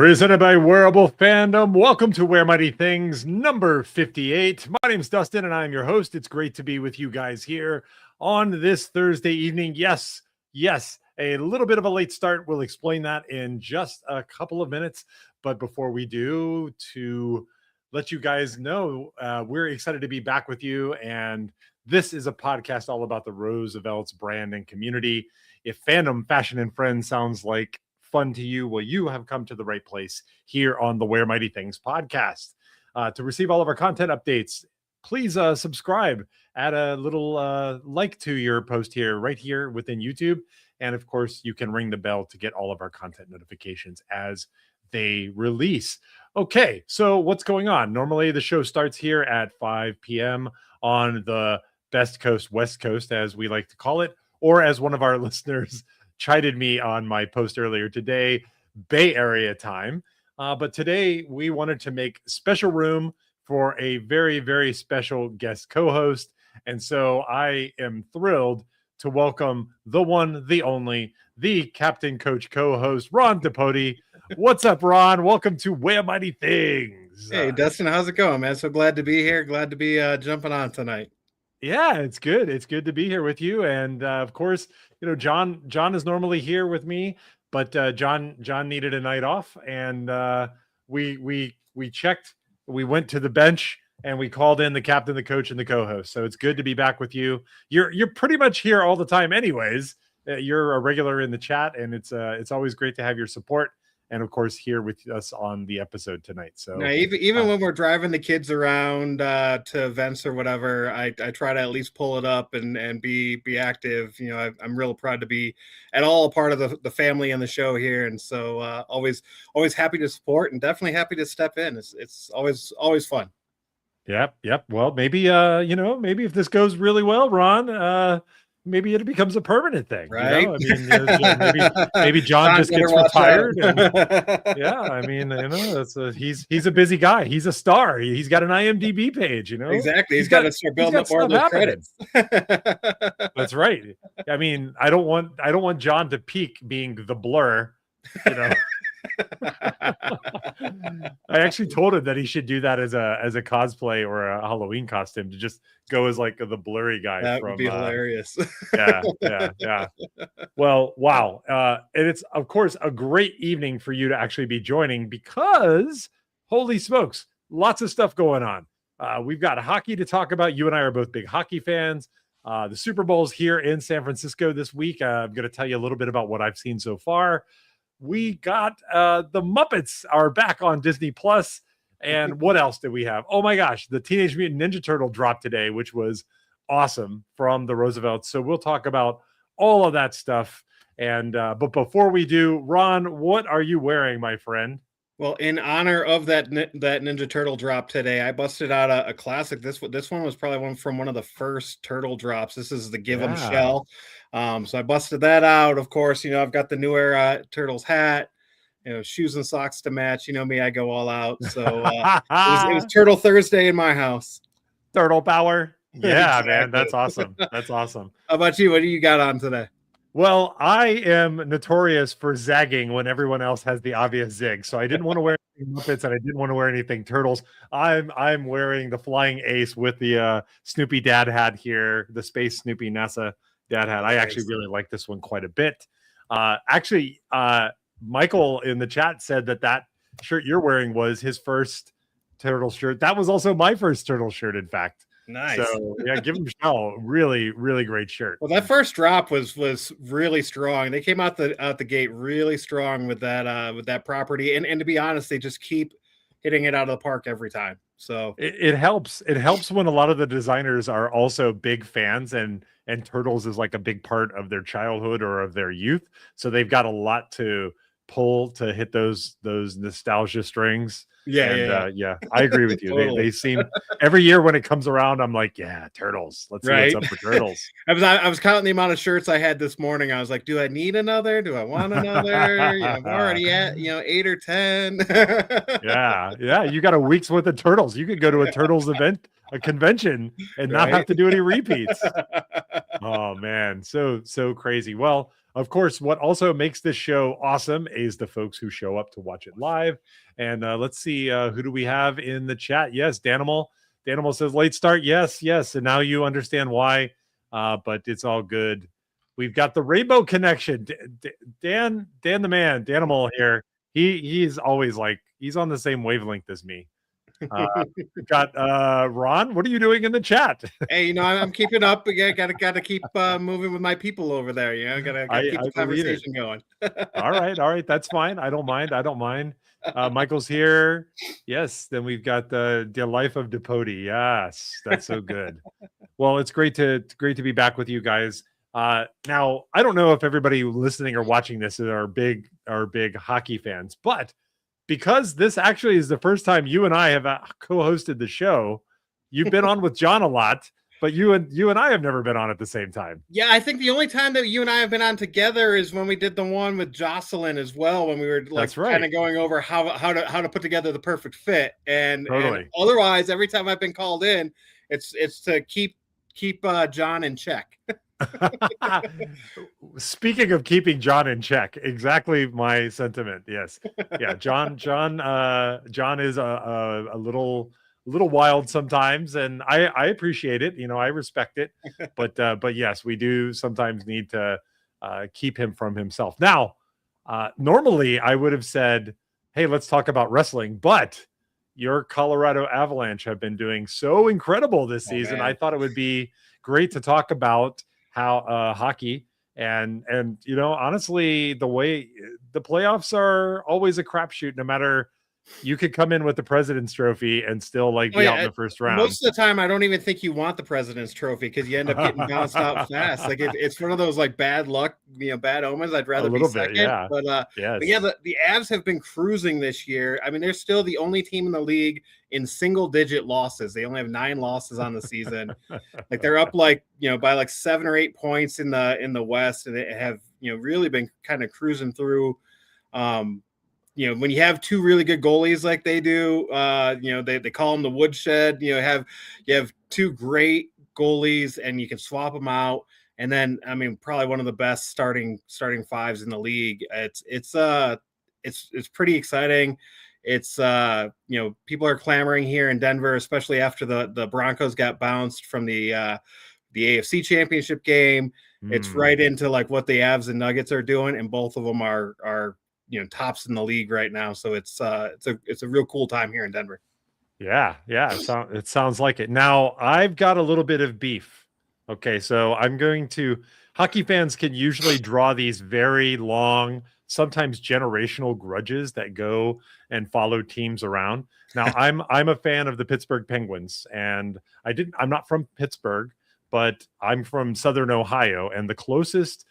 Presented by Wearable Fandom. Welcome to Wear Mighty Things number 58. My name's Dustin and I'm your host. It's great to be with you guys here on this Thursday evening. Yes, a little bit of a late start. We'll explain that in just a couple of minutes. But before we do, to let you guys know, we're excited to be back with you. And this is a podcast all about the Roosevelt's brand and community. If fandom, fashion, and friends sounds like fun to you, well, you have come to the right place here on the Wear Mighty Things podcast. To receive all of our content updates, please subscribe, add a little like to your post here, right here within YouTube. And of course, you can ring the bell to get all of our content notifications as they release. Okay, so what's going on? Normally the show starts here at 5 p.m. on the Best Coast, West Coast, as we like to call it, or as one of our listeners chided me on my post earlier today, Bay Area time. But today we wanted to make special room for a very, very special guest co-host. And so I am thrilled to welcome the one, the only, the captain coach co-host, Ron DePody. What's up, Ron? Welcome to Wear Mighty Things. Hey, Dustin, how's it going, man? So glad to be here. Glad to be jumping on tonight. Yeah, it's good. It's good to be here with you. And of course, you know, John is normally here with me, but John needed a night off, and we checked. We went to the bench and we called in the captain, the coach, and the co-host. So it's good to be back with you. You're pretty much here all the time, anyways. You're a regular in the chat, and it's always great to have your support. And of course, here with us on the episode tonight. So now, even when we're driving the kids around to events or whatever, I try to at least pull it up and be active. You know, I'm real proud to be at all a part of the family and the show here, and so always happy to support and definitely happy to step in. It's always fun. Yep. Well, maybe maybe if this goes really well, Ron, maybe it becomes a permanent thing, right? You know? I mean, maybe John just gets retired. And, yeah, I mean, you know, he's a busy guy. He's a star. He's got an IMDb page. You know, exactly. He's got to start building up more of those credits. That's right. I mean, I don't want John to peak being the Blur. You know. I actually told him that he should do that as a cosplay or a Halloween costume, to just go as like the blurry guy. That would be hilarious. Yeah. Well, wow. And it's of course a great evening for you to actually be joining, because holy smokes, lots of stuff going on. We've got hockey to talk about. You and I are both big hockey fans. The Super Bowl's here in San Francisco this week. I'm going to tell you a little bit about what I've seen so far. We got the Muppets are back on Disney Plus. And what else did we have? Oh my gosh, the Teenage Mutant Ninja Turtle dropped today, which was awesome, from the Roosevelts. So we'll talk about all of that stuff. And but before we do, Ron, what are you wearing, my friend? Well, in honor of that Ninja Turtle drop today, I busted out a classic. This one was probably one of the first Turtle drops. This is the Give 'em shell. So I busted that out. Of course, you know, I've got the new era Turtles hat, you know, shoes and socks to match. You know me, I go all out. So it was Turtle Thursday in my house. Turtle power. Yeah, exactly. Man, that's awesome. That's awesome. How about you? What do you got on today? Well, I am notorious for zagging when everyone else has the obvious zig. So I didn't want to wear anything Muppets, and I didn't want to wear anything Turtles. I'm wearing the Flying Ace with the Snoopy dad hat here, the Space Snoopy NASA dad hat. I actually really like this one quite a bit. Michael in the chat said that shirt you're wearing was his first Turtle shirt. That was also my first Turtle shirt, in fact. Nice. So yeah, give them a shell. Really, really great shirt. Well, that first drop was really strong. They came out the gate really strong with that property, and to be honest, they just keep hitting it out of the park every time. So it helps. It helps when a lot of the designers are also big fans, and Turtles is like a big part of their childhood or of their youth. So they've got a lot to pull to hit those nostalgia strings. Yeah. I agree with you. Totally. They seem every year when it comes around, I'm like, yeah, Turtles. Let's see what's up for Turtles. I was counting the amount of shirts I had this morning. I was like, do I need another? Do I want another? You know, I'm already at 8 or 10. Yeah. You got a week's worth of Turtles. You could go to a Turtles event, a convention, and not have to do any repeats. Oh man, so crazy. Well, of course, what also makes this show awesome is the folks who show up to watch it live. And let's see, who do we have in the chat? Yes, Danimal. Danimal says late start. Yes, yes. And now you understand why, but it's all good. We've got the Rainbow Connection. Dan the man, Danimal here. He's always like, he's on the same wavelength as me. We've got Ron. What are you doing in the chat? Hey, I'm keeping up. Again, gotta keep moving with my people over there. Gotta keep the conversation going. All right, that's fine. I don't mind. Michael's here. Yes. Then we've got the life of Depoti. Yes, that's so good. Well, it's great to be back with you guys. Now, I don't know if everybody listening or watching this are big hockey fans, but because this actually is the first time you and I have co-hosted the show, you've been on with John a lot, but you and I have never been on at the same time. Yeah, I think the only time that you and I have been on together is when we did the one with Jocelyn as well, when we were like kind of going over how to put together the perfect fit. And, totally. And otherwise, every time I've been called in, it's to keep John in check. Speaking of keeping John in check, exactly my sentiment. Yes. Yeah. John is a little wild sometimes, and I appreciate it. I respect it, but yes, we do sometimes need to keep him from himself. Now, normally I would have said, hey, let's talk about wrestling, but your Colorado Avalanche have been doing so incredible this season. I thought it would be great to talk about how hockey and honestly, the way the playoffs are always a crapshoot. No matter, you could come in with the President's Trophy and still be out in the first round. Most of the time, I don't even think you want the President's Trophy because you end up getting bounced out fast. Like it's one of those bad luck, bad omens. I'd rather be second. Yeah. But the Avs have been cruising this year. I mean, they're still the only team in the league in single-digit losses. They only have 9 losses on the season. They're up by 7 or 8 points in the West, and they have really been kind of cruising through. When you have 2 really good goalies like they do, they call them the woodshed. You have 2 great goalies, and you can swap them out. And then, I mean, probably one of the best starting fives in the league. It's pretty exciting. It's people are clamoring here in Denver, especially after the Broncos got bounced from the AFC Championship game. It's right into what the Avs and Nuggets are doing, and both of them are tops in the league right now. So it's a real cool time here in Denver. Yeah. It sounds like it. Now, I've got a little bit of beef. Okay, so hockey fans can usually draw these very long, sometimes generational grudges that go and follow teams around. Now, I'm a fan of the Pittsburgh Penguins, and I'm not from Pittsburgh, but I'm from Southern Ohio, and the closest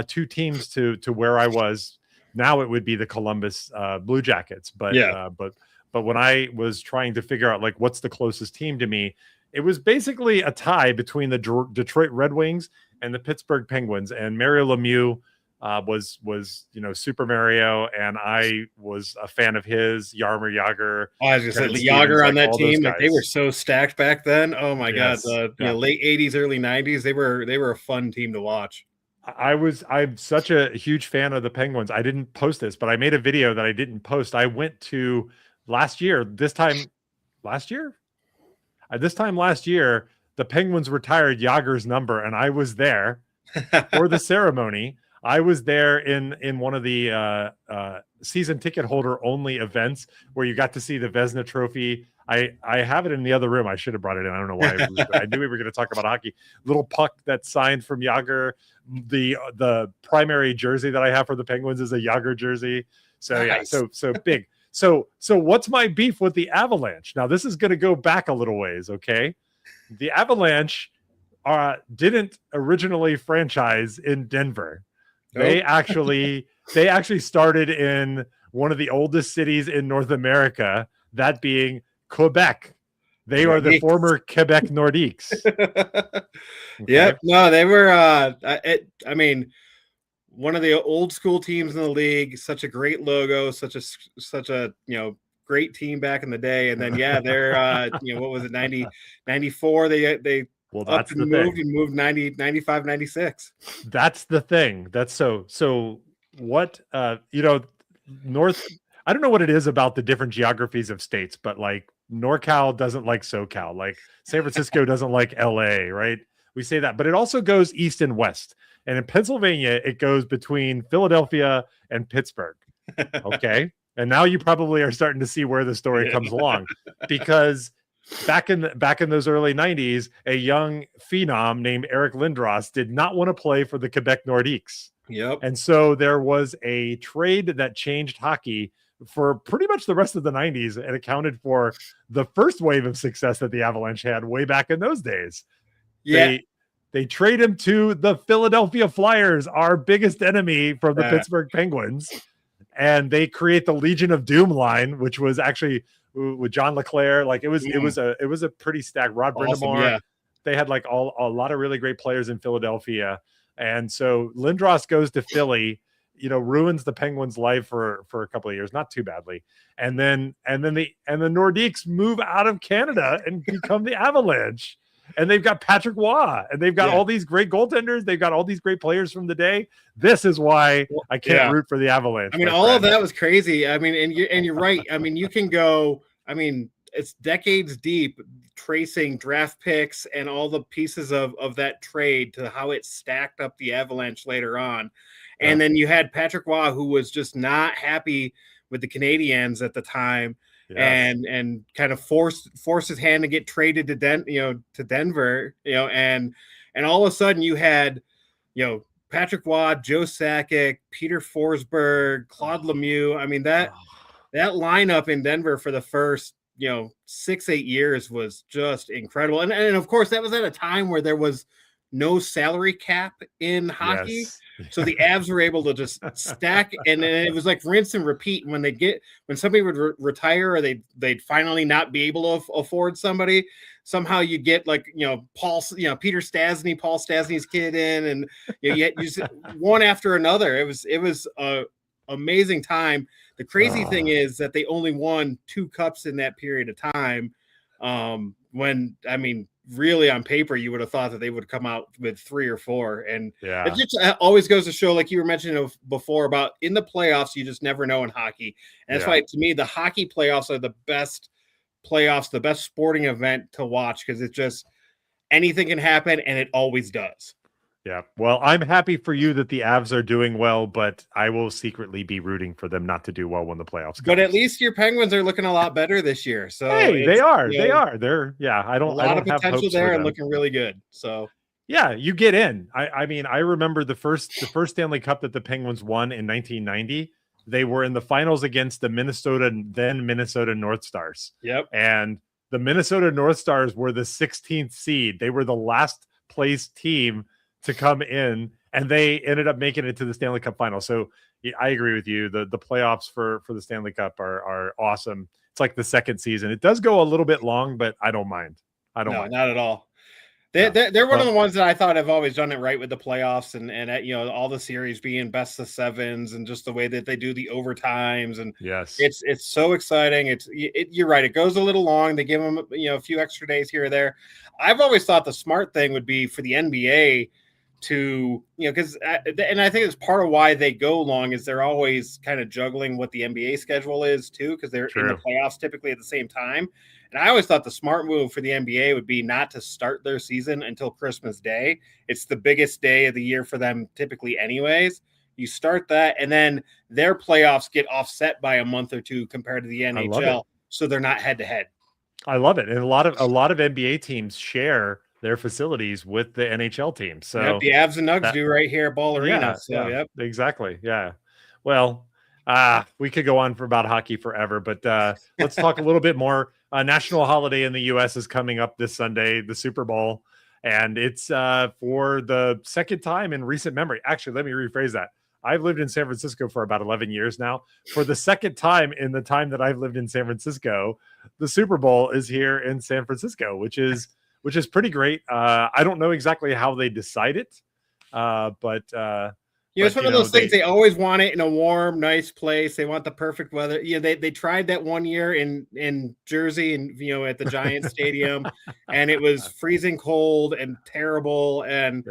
2 teams to where I was, now it would be the Columbus Blue Jackets. But when I was trying to figure out what's the closest team to me, it was basically a tie between the Detroit Red Wings and the Pittsburgh Penguins. And Mario Lemieux was Super Mario, and I was a fan of his. Jaromir Jagr. I was just saying the Jagr on that team, they were so stacked back then. Oh my God, late 80s, early 90s, they were a fun team to watch. I'm such a huge fan of the Penguins. I didn't post this, but I made a video that I didn't post. I went to this time last year, the Penguins retired Jagr's number, and I was there for the ceremony. I was there in one of the season ticket holder only events where you got to see the Vezina Trophy. I have it in the other room. I should have brought it in. I don't know why. I knew we were going to talk about hockey. Little puck that's signed from Jagr. The primary jersey that I have for the Penguins is a Jagr jersey. So nice. So big. So what's my beef with the Avalanche? Now, this is going to go back a little ways, okay? The Avalanche didn't originally franchise in Denver. They actually started in one of the oldest cities in North America, that being Quebec. They are the former Quebec Nordiques. Okay. Yep. No, they were I mean, one of the old school teams in the league, such a great logo, such a great team back in the day. And then they're what was it, 94? They Well, Up that's the and thing. moved 90, 95, 96. That's the thing. That's so what North I don't know what it is about the different geographies of states, but like NorCal doesn't like SoCal. Like San Francisco doesn't like LA, right? We say that, but it also goes east and west. And in Pennsylvania, it goes between Philadelphia and Pittsburgh. Okay. And now you probably are starting to see where the story Yeah. comes along because back in those early 90s, a young phenom named Eric Lindros did not want to play for the Quebec Nordiques. Yep. And so there was a trade that changed hockey for pretty much the rest of the 90s and accounted for the first wave of success that the Avalanche had way back in those days. Yeah. They trade him to the Philadelphia Flyers, our biggest enemy from the Pittsburgh Penguins. And they create the Legion of Doom line, which was actually with John LeClaire. Like it was a pretty stacked Rod Brindamore. Yeah. They had like a lot of really great players in Philadelphia. And so Lindros goes to Philly, ruins the Penguins' life for a couple of years, not too badly. And then the Nordiques move out of Canada and become the Avalanche. And they've got Patrick Waugh, and they've got all these great goaltenders. They've got all these great players from the day. This is why I can't root for the Avalanche. I mean, all of that was crazy. I mean, and you're right. I mean, you can go. I mean, it's decades deep tracing draft picks and all the pieces of that trade to how it stacked up the Avalanche later on. And then you had Patrick Waugh, who was just not happy with the Canadiens at the time. Yes. And kind of forced his hand to get traded to Denver, and all of a sudden you had, Patrick Waugh, Joe Sakic, Peter Forsberg, Claude Lemieux. I mean, that lineup in Denver for the first, 6-8 years was just incredible. And of course that was at a time where there was no salary cap in hockey. Yes. So the Avs were able to just stack, and it was like rinse and repeat. When somebody would retire or they'd finally not be able to afford somebody, somehow you get like, Peter Stastny, Paul Stastny's kid in, and you just one after another. It was a amazing time. The crazy thing is that they only won 2 cups in that period of time. When, I mean, really on paper, you would have thought that they would come out with 3 or 4. And it just always goes to show, like you were mentioning before, about in the playoffs, you just never know in hockey. And that's why, to me, the hockey playoffs are the best playoffs, the best sporting event to watch, because it's just anything can happen, and it always does. Yeah. Well, I'm happy for you that the Avs are doing well, but I will secretly be rooting for them not to do well when the playoffs come. But at least your Penguins are looking a lot better this year. So hey, they are. They're I don't a lot of potential there and looking really good. So yeah, you get in. I mean, I remember the first Stanley Cup that the Penguins won in 1990. They were in the finals against the Minnesota North Stars. Yep. And the Minnesota North Stars were the 16th seed. They were the last place team to come in, and they ended up making it to the Stanley Cup final. So yeah, I agree with you. The playoffs for the Stanley Cup are awesome. It's like the second season. It does go a little bit long, but I don't mind. No, not at all. They're one of the ones that I thought have always done it right with the playoffs and all the series being best of 7s and just the way that they do the overtimes. And yes, it's so exciting. You're right. It goes a little long. They give them, a few extra days here or there. I've always thought the smart thing would be for the NBA to, because, and I think it's part of why they go long is they're always kind of juggling what the NBA schedule is too, because they're in the playoffs typically at the same time. And I always thought the smart move for the NBA would be not to start their season until Christmas Day. It's the biggest day of the year for them typically anyways. You start that, and then their playoffs get offset by a month or 2 compared to the NHL, so they're not head to head. I love it. And a lot of NBA teams share their facilities with the NHL team. So the Avs and Nugs do right here at Ball Arena. Exactly. Yeah. Well, we could go on for about hockey forever, but let's talk a little bit more. National holiday in the U.S. is coming up this Sunday, the Super Bowl, and it's for the second time in recent memory. Actually, let me rephrase that. I've lived in San Francisco for about 11 years now. For the second time in the time that I've lived in San Francisco, the Super Bowl is here in San Francisco, which is pretty great. I don't know exactly how they decide it, but It's one of those things. They always want it in a warm, nice place. They want the perfect weather. They tried that one year in Jersey, and at the Giants Stadium, and it was freezing cold and terrible. And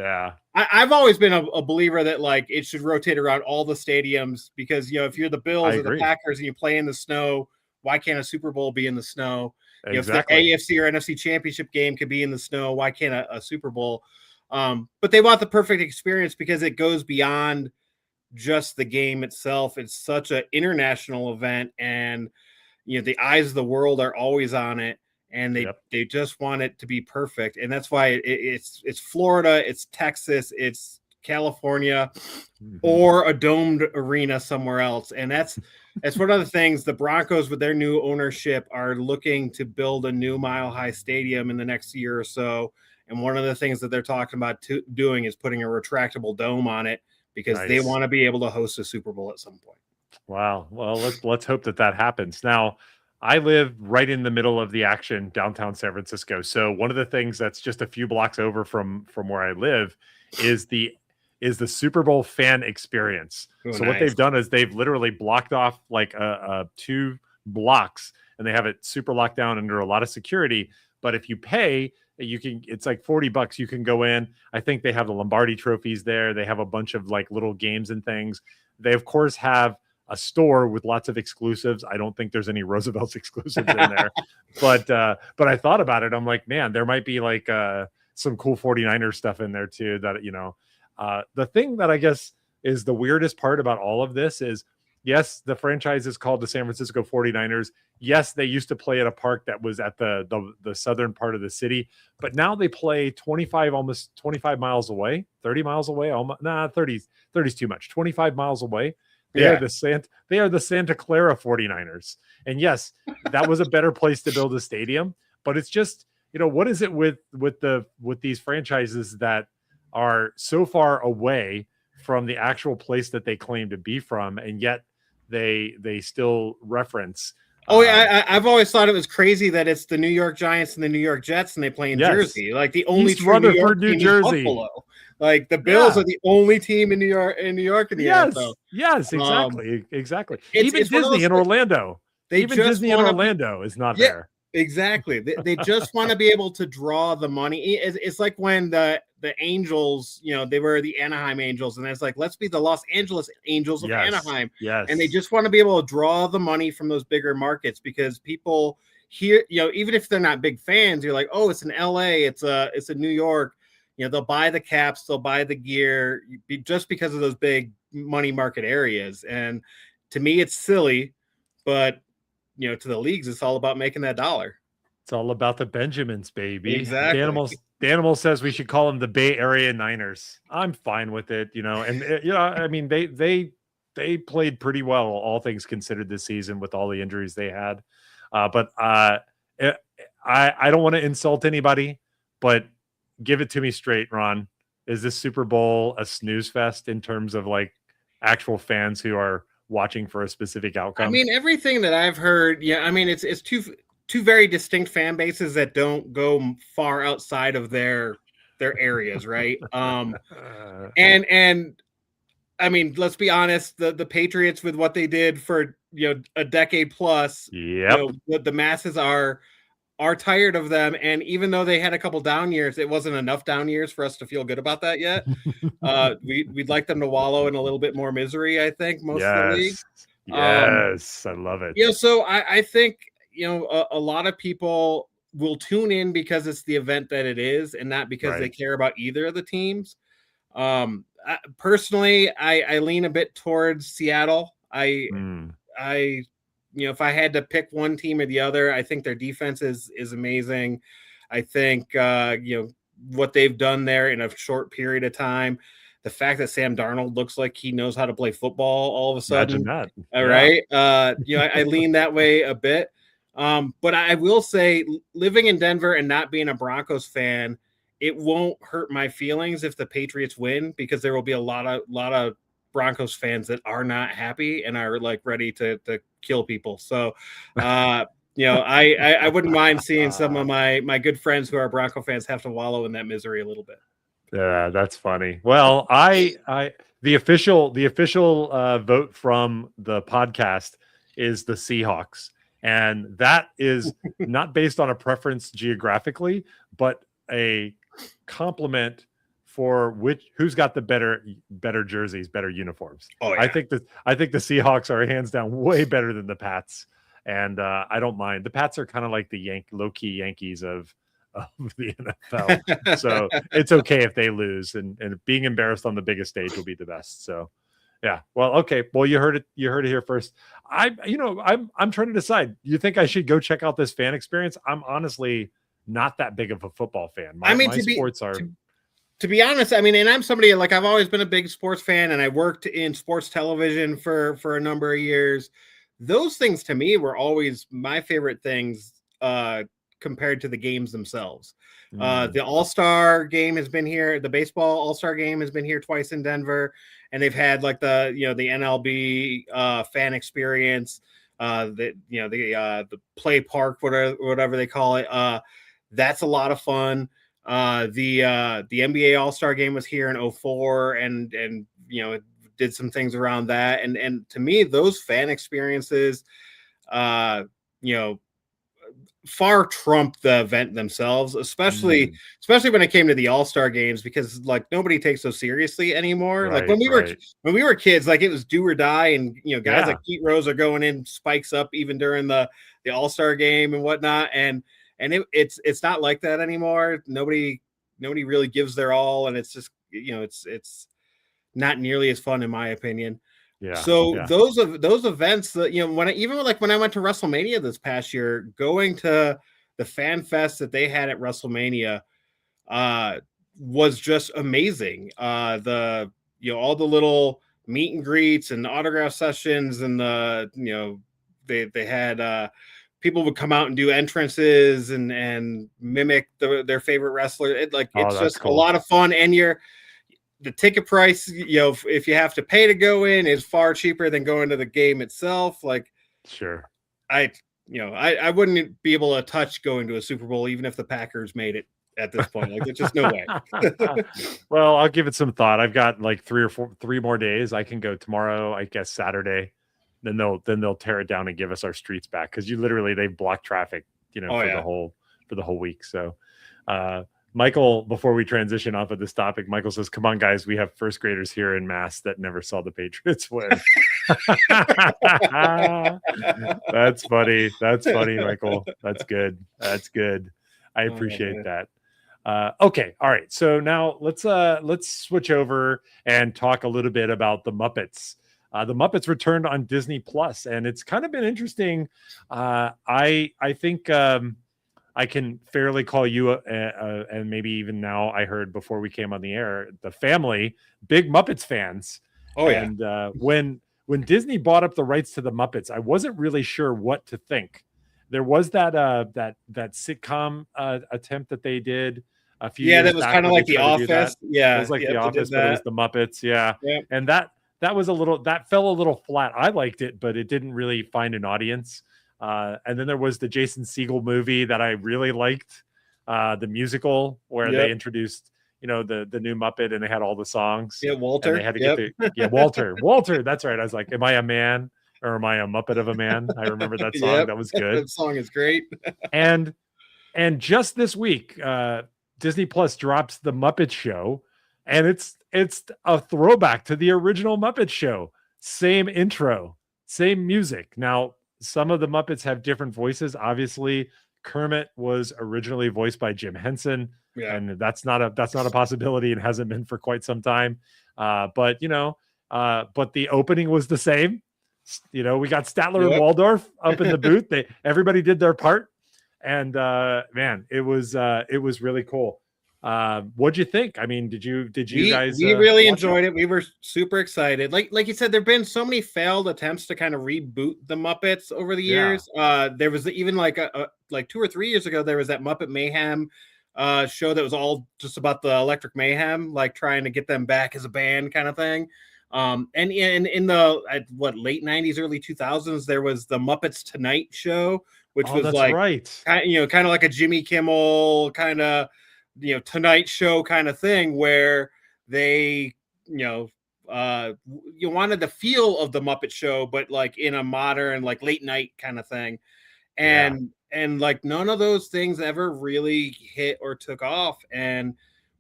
I've always been a believer that it should rotate around all the stadiums, because if you're the Bills or the Packers and you play in the snow, why can't a Super Bowl be in the snow? Exactly. If the AFC or NFC championship game could be in the snow, why can't a Super Bowl? But they want the perfect experience because it goes beyond just the game itself. It's such an international event, and the eyes of the world are always on it, and they just want it to be perfect. And that's why it's Florida, it's Texas, it's California, or a domed arena somewhere else. And that's one of the things. The Broncos, with their new ownership, are looking to build a new Mile High Stadium in the next year or so. And one of the things that they're talking about doing is putting a retractable dome on it, because they want to be able to host a Super Bowl at some point. Wow. Well, let's hope that happens. Now, I live right in the middle of the action, downtown San Francisco. So one of the things that's just a few blocks over from where I live is the Super Bowl fan experience. So what they've done is they've literally blocked off 2 blocks, and they have it super locked down under a lot of security. But if you pay, it's like $40. You can go in. I think they have the Lombardi trophies there. They have a bunch of little games and things. They of course have a store with lots of exclusives. I don't think there's any Roosevelt's exclusives in there, but I thought about it. I'm like, man, there might be some cool 49ers stuff in there too. That the thing that I guess is the weirdest part about all of this is, yes, the franchise is called the San Francisco 49ers. Yes, they used to play at a park that was at the southern part of the city, but now they play almost 25 miles away, 30 miles away. 30 is too much. 25 miles away. They are the Santa Clara 49ers. And yes, that was a better place to build a stadium, but it's just, what is it with these franchises that are so far away from the actual place that they claim to be from, and yet they still reference. I've always thought it was crazy that it's the New York Giants and the New York Jets, and they play in Jersey. The only East Rutherford, New Jersey. Is Buffalo. The Bills are the only team in New York in the NFL. Yes, exactly. Even Disney in Orlando. Disney in Orlando is not there. Exactly. They just want to be able to draw the money. It's like when the Angels, they were the Anaheim Angels, and it's let's be the Los Angeles Angels of Anaheim. Yes. And they just want to be able to draw the money from those bigger markets, because people here, even if they're not big fans, you're like, oh, it's in LA, it's a New York. They'll buy the caps, they'll buy the gear just because of those big money market areas. And to me, it's silly, but to the leagues, it's all about making that dollar. It's all about the Benjamins, baby. Exactly. The animal says we should call them the Bay Area Niners. I'm fine with it, and I mean, they played pretty well, all things considered, this season with all the injuries they had. But I don't want to insult anybody, but give it to me straight, Ron. Is this Super Bowl a snooze fest in terms of actual fans who are watching for a specific outcome? I mean, everything that I've heard, it's two very distinct fan bases that don't go far outside of their areas, right? And I mean, let's be honest, the Patriots, with what they did for a decade plus, the masses are tired of them. And even though they had a couple down years, it wasn't enough down years for us to feel good about that yet. We'd like them to wallow in a little bit more misery, I think, most of the league. Yes, I love it. So I think, a lot of people will tune in because it's the event that it is, and not because they care about either of the teams. Personally, I lean a bit towards Seattle. If I had to pick one team or the other, I think their defense is amazing. I think, what they've done there in a short period of time, the fact that Sam Darnold looks like he knows how to play football all of a sudden. Imagine that. All right. I lean that way a bit. But I will say, living in Denver and not being a Broncos fan, it won't hurt my feelings if the Patriots win, because there will be a lot of Broncos fans that are not happy and are ready to kill people. So, I wouldn't mind seeing some of my good friends who are Bronco fans have to wallow in that misery a little bit. Yeah, that's funny. Well, I the official vote from the podcast is the Seahawks, and that is not based on a preference geographically, but a compliment for who's got the better jerseys, better uniforms. Oh yeah. I think the Seahawks are hands down way better than the Pats, and I don't mind. The Pats are kind of like the low key Yankees of the NFL. So it's okay if they lose, and being embarrassed on the biggest stage will be the best. So yeah. Well, okay. Well, you heard it here first. I'm trying to decide. You think I should go check out this fan experience? I'm honestly not that big of a football fan. My sports are to be honest, I mean, and I'm somebody like I've always been a big sports fan, and I worked in sports television for a number of years. Those things to me were always my favorite things compared to the games themselves. The All-Star game has been here. The baseball All-Star game has been here twice in Denver, and they've had like the NLB fan experience, the play park, whatever they call it. That's a lot of fun. The NBA All-Star game was here in 2004, and did some things around that. And to me, those fan experiences, far trump the event themselves, especially when it came to the All-Star games, because like nobody takes those seriously anymore. Right, like when we were kids, like it was do or die, and guys like Pete Rose are going in spikes up even during the All-Star game and whatnot, and it's not like that anymore. Nobody really gives their all, and it's just it's not nearly as fun in my opinion. Yeah. So those events that when I went to WrestleMania this past year, going to the fan fest that they had at WrestleMania was just amazing. All the little meet and greets and autograph sessions, and they had people would come out and do entrances and mimic their favorite wrestler. It's just cool. A lot of fun, and the ticket price, if you have to pay to go in, is far cheaper than going to the game itself. Like, sure, I wouldn't be able to touch going to a Super Bowl, even if the Packers made it at this point. Like, there's just no way. Well, I'll give it some thought. I've got like 3 more days. I can go tomorrow, I guess Saturday. Then they'll tear it down and give us our streets back, because they've blocked traffic, for the whole week. So, Michael, before we transition off of this topic, Michael says, "Come on, guys, we have first graders here in Mass that never saw the Patriots win." That's funny. That's funny, Michael. That's good. I appreciate that. Okay, all right. So now let's switch over and talk a little bit about the Muppets. The Muppets returned on Disney Plus, and it's kind of been interesting. I think. I can fairly call you, and maybe even now, I heard before we came on the air, the family, big Muppets fans. Oh, yeah. And when Disney bought up the rights to the Muppets, I wasn't really sure what to think. There was that sitcom attempt that they did a few years back. Yeah, that was kind of like The Office. Yeah. It was like The Office, but it was the Muppets. Yeah. Yep. And that fell a little flat. I liked it, but it didn't really find an audience. And then there was the Jason Segel movie that I really liked, the musical where they introduced, the new Muppet, and they had all the songs. Yeah, Walter. And they had to get Walter. That's right. I was like, am I a man or am I a Muppet of a man? I remember that song. Yep. That was good. That song is great. and just this week, Disney Plus drops the Muppet Show, and it's a throwback to the original Muppet Show. Same intro, same music. Now, some of the Muppets have different voices. Obviously, Kermit was originally voiced by Jim Henson, and that's not a possibility, and hasn't been for quite some time. But the opening was the same. We got Statler and Waldorf up in the booth. Everybody did their part, and man, it was really cool. What'd you think? I mean, did you guys? We really enjoyed it. We were super excited. Like you said, there've been so many failed attempts to kind of reboot the Muppets over the years. There was even like 2 or 3 years ago, there was that Muppet Mayhem show that was all just about the Electric Mayhem, like trying to get them back as a band kind of thing. And in the late 90s, early 2000s, there was the Muppets Tonight show, which was like right. kind of like a Jimmy Kimmel kind of Tonight Show kind of thing where they, you wanted the feel of the Muppet Show, but like in a modern, like late night kind of thing. And like none of those things ever really hit or took off. And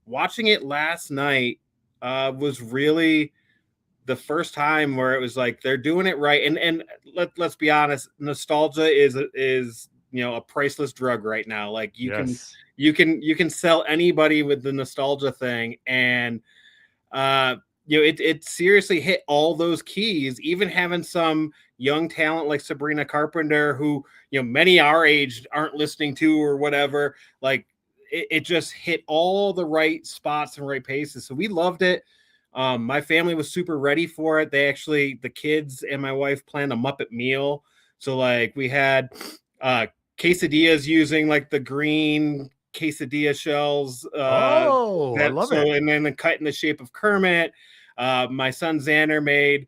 watching it last night was really the first time where it was like they're doing it right. And let's be honest, nostalgia is a priceless drug right now. Like you can sell anybody with the nostalgia thing, and it seriously hit all those keys. Even having some young talent like Sabrina Carpenter, who many our age aren't listening to or whatever, like it just hit all the right spots and right paces. So we loved it. My family was super ready for it. The kids and my wife planned a Muppet meal. So like we had quesadillas using like the green quesadilla shells. I love it. And then cut in the shape of Kermit. My son Xander made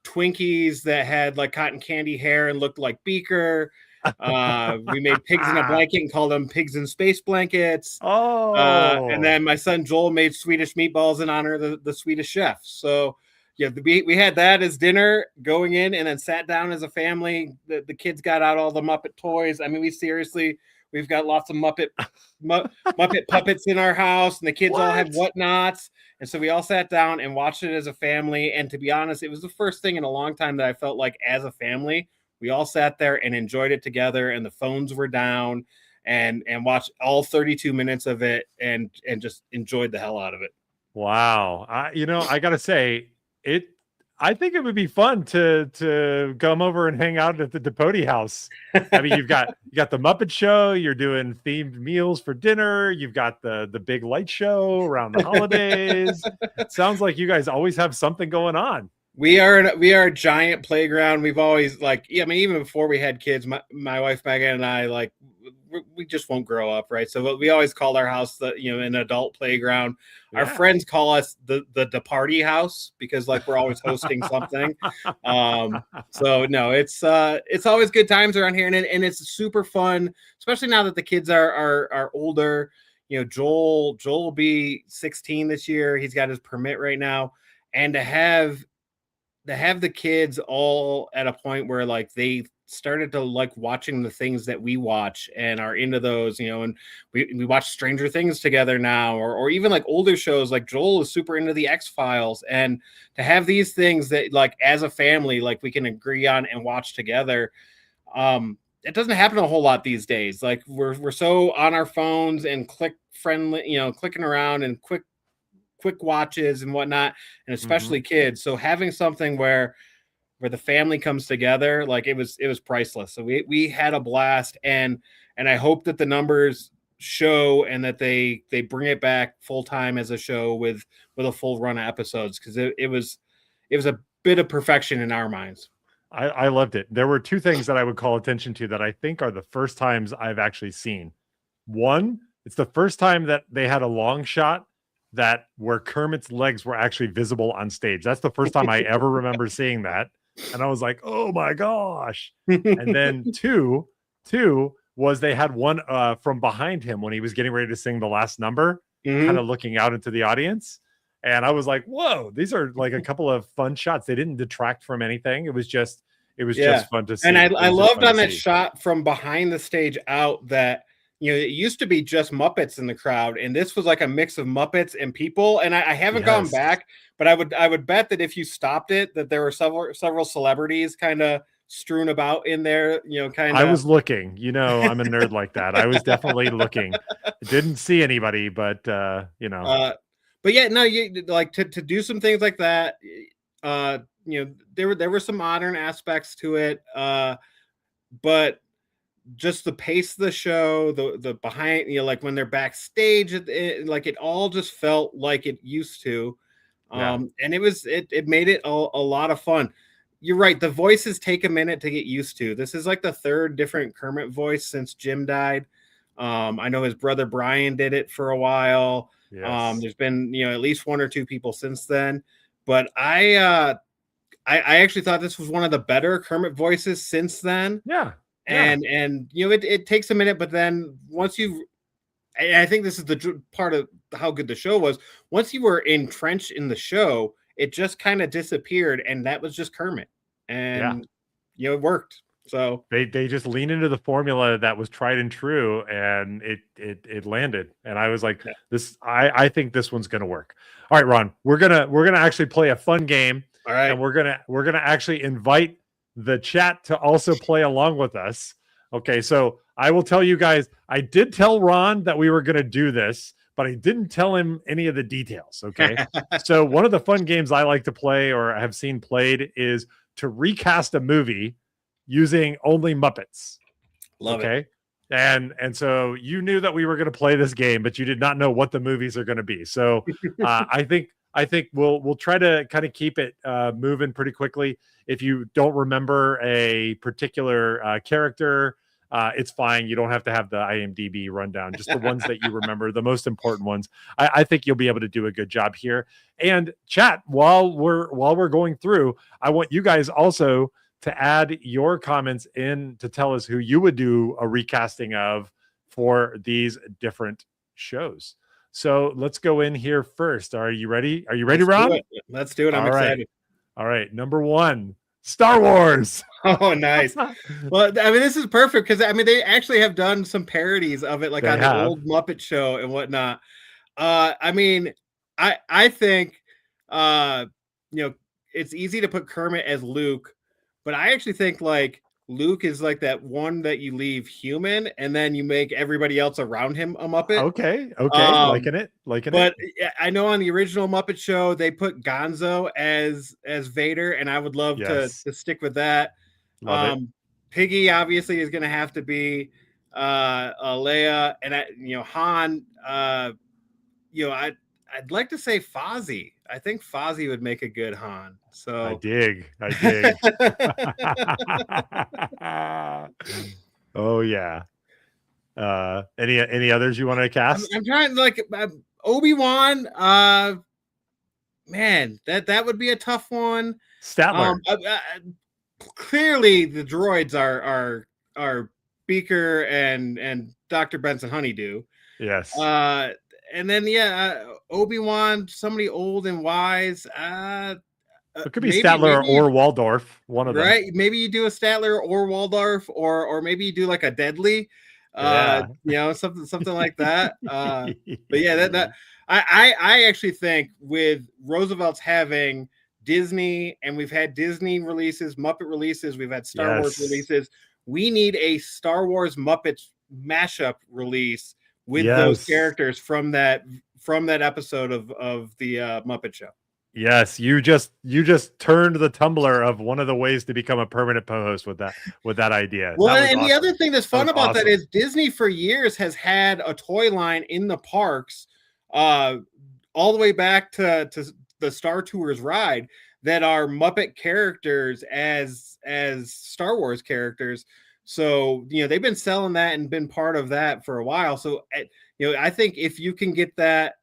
Twinkies that had like cotton candy hair and looked like Beaker. We made pigs in a blanket and called them pigs in space blankets. And then my son Joel made Swedish meatballs in honor of the Swedish chef. So we had that as dinner going in, and then sat down as a family. The kids got out all the Muppet toys. I mean, we've got lots of Muppet puppets in our house, and the kids all have whatnots. And so we all sat down and watched it as a family. And to be honest, it was the first thing in a long time that I felt like as a family, we all sat there and enjoyed it together, and the phones were down and watched all 32 minutes of it and just enjoyed the hell out of it. Wow. I got to say I think it would be fun to come over and hang out at the Depoti house. I mean, you got the Muppet Show, you're doing themed meals for dinner, you've got the big light show around the holidays. It sounds like you guys always have something going on. We are a giant playground. We've always even before we had kids, my wife Megan and I, like, we just won't grow up, right? So we always call our house an adult playground. Our friends call us the party house because like we're always hosting something. So no, it's always good times around here, and it's super fun, especially now that the kids are older. Joel will be 16 this year. He's got his permit right now, and to have the kids all at a point where like they started to like watching the things that we watch and are into those, and we watch Stranger Things together now, or even like older shows. Like Joel is super into the X-Files, and to have these things that like as a family, like we can agree on and watch together. It doesn't happen a whole lot these days. Like we're so on our phones and clicking around and quick watches and whatnot, and especially kids. So having something where the family comes together, like it was priceless. So we had a blast, and I hope that the numbers show and that they bring it back full time as a show with a full run of episodes, because it was a bit of perfection in our minds. I loved it. There were two things that I would call attention to that I think are the first times I've actually seen. One, it's the first time that they had a long shot where Kermit's legs were actually visible on stage. That's the first time I ever remember seeing that. And I was like, oh my gosh. And then two was they had one from behind him when he was getting ready to sing the last number, kind of looking out into the audience. And I was like, whoa, these are like a couple of fun shots. They didn't detract from anything. It was just fun to see. And I loved on that shot from behind the stage out that, it used to be just Muppets in the crowd, and this was like a mix of Muppets and people. And I haven't gone back, but I would bet that if you stopped it, that there were several celebrities kind of strewn about in there, kind of. I was looking, I'm a nerd like that. I was definitely looking. Didn't see anybody, but but yeah, no, you like to do some things like that. There were some modern aspects to it, but just the pace of the show, the behind, like when they're backstage, like it all just felt like it used to. And it made it a lot of fun. You're right. The voices take a minute to get used to. This is like the third different Kermit voice since Jim died. I know his brother Brian did it for a while. Yes. There's been, at least one or two people since then, but I actually thought this was one of the better Kermit voices since then. Yeah. And it takes a minute, but then once I think this is the part of how good the show was. Once you were entrenched in the show, it just kind of disappeared, and that was just Kermit, and it worked. So they just leaned into the formula that was tried and true, and it landed. And I was like, this, I think this one's gonna work. All right, Ron, we're gonna actually play a fun game. All right, and we're gonna actually invite the chat to also play along with us. Okay, so I will tell you guys, I did tell Ron that we were gonna do this, but I didn't tell him any of the details. Okay. So one of the fun games I like to play or have seen played is to recast a movie using only Muppets. Love okay. it. And so you knew that we were going to play this game, but you did not know what the movies are going to be. So I think we'll try to kind of keep it moving pretty quickly. If you don't remember a particular character, it's fine. You don't have to have the IMDb rundown, just the ones that you remember, the most important ones. I think you'll be able to do a good job here. And chat, while we're going through, I want you guys also to add your comments in to tell us who you would do a recasting of for these different shows. So let's go in here first. Are you ready? Are you ready, Ron? Let's do it. I'm excited. All right. Number 1, Star Wars. Oh, nice. Well, I mean, this is perfect because I mean, they actually have done some parodies of it, like on the old Muppet Show and whatnot. I mean, I think it's easy to put Kermit as Luke, but I actually think like Luke is like that one that you leave human, and then you make everybody else around him a Muppet. Okay, liking it. But I know on the original Muppet Show they put Gonzo as Vader, and I would love to stick with that. Piggy obviously is going to have to be Leia, and Han. I'd like to say Fozzie. I think Fozzie would make a good Han. So I dig. Oh yeah. Any others you want to cast? I'm trying like Obi-Wan. Man, that would be a tough one. Statler. Clearly, the droids are Beaker and Dr. Benson Honeydew. Yes. And then Obi-Wan, somebody old and wise. It could be Statler or Waldorf, one of them. Right? Maybe you do a Statler or Waldorf, or maybe you do like a Deadly. Something like that. But yeah, that I actually think with Roosevelt's having Disney, and we've had Disney releases, Muppet releases, we've had Star Wars releases. We need a Star Wars Muppets mashup release with those characters from that episode of the Muppet Show. Yes, you just turned the tumbler of one of the ways to become a permanent co-host with that idea. Well, and the other thing that's fun about that is Disney for years has had a toy line in the parks, all the way back to the Star Tours ride, that are Muppet characters as Star Wars characters. So they've been selling that and been part of that for a while. So I think if you can get that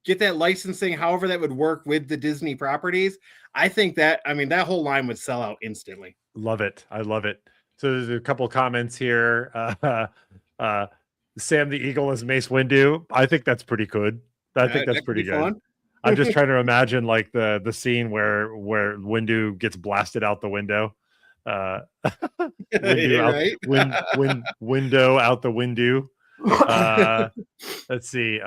licensing, however that would work with the Disney properties, I think that whole line would sell out instantly. Love it. I love it. So there's a couple comments here. Sam the Eagle as Mace Windu. I think that's pretty good. I think that's pretty good. Fun. I'm just trying to imagine like the scene where Windu gets blasted out the window. Window out the window. Let's see.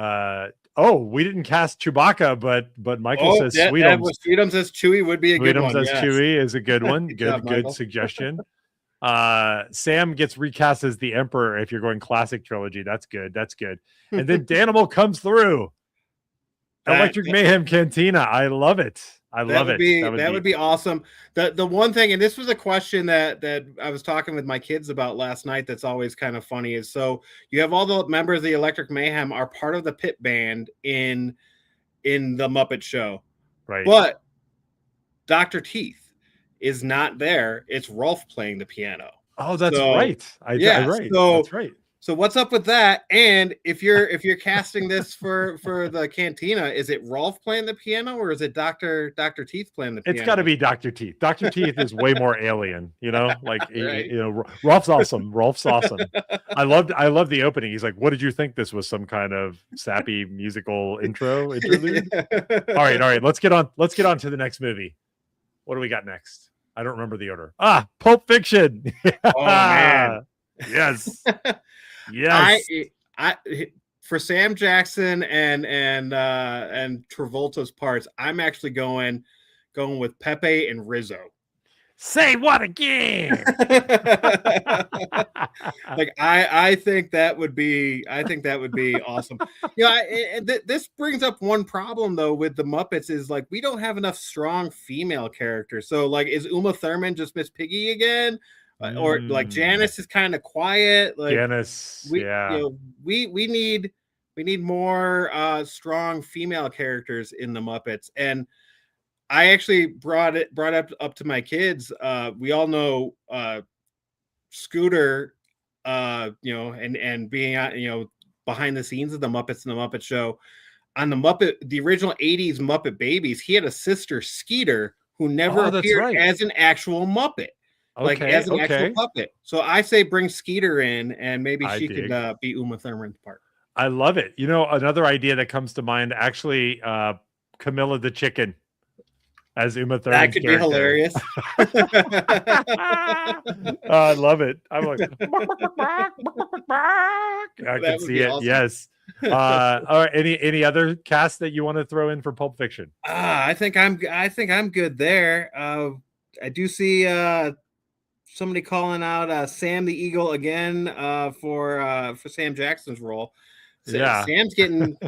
We didn't cast Chewbacca, but Michael says Sweetums says Chewie would be a good one. Sweetums says Chewie is a good one. Good suggestion. Sam gets recast as the Emperor if you're going classic trilogy. That's good. And then Danimal comes through. Electric Mayhem Cantina. I love it. That would be awesome. The one thing, and this was a question that I was talking with my kids about last night, that's always kind of funny, is so you have all the members of the Electric Mayhem are part of the pit band in the Muppet Show, right? But Dr. Teeth is not there. It's Rolf playing the piano. Oh, that's right. Right. So that's right. So what's up with that? And if you're casting this for the Cantina, is it Rolf playing the piano or is it Dr. Teeth playing the piano? It's got to be Dr. Teeth. Dr. Teeth is way more alien, like Right. Rolf's awesome. Rolf's awesome. I loved the opening. He's like, "What did you think this was? Some kind of sappy musical interlude?" Yeah. All right. Let's get on to the next movie. What do we got next? I don't remember the order. Pulp Fiction. Oh man. Yes. Yes. I for Sam Jackson and Travolta's parts, I'm actually going with Pepe and Rizzo. Say what again? Like I think that would be awesome. This brings up one problem though with the Muppets is like we don't have enough strong female characters. So like, is Uma Thurman just Miss Piggy again? Or like Janice is kind of quiet. Like Janice, we need more strong female characters in the Muppets. And I actually brought up to my kids. We all know Scooter, and being behind the scenes of the Muppets and the Muppet Show. On the original '80s Muppet Babies, he had a sister Skeeter who never appeared as an actual Muppet. Like as an actual puppet. So I say bring Skeeter in and maybe she could be Uma Thurman's part. I love it. Another idea that comes to mind, actually, Camilla the Chicken as Uma Thurman's That could be hilarious. I love it. I'm like, I can see it. Awesome. Yes. All right. Any other cast that you want to throw in for Pulp Fiction? I think I'm good there. I do see somebody calling out Sam the Eagle again for Sam Jackson's role. Sam's getting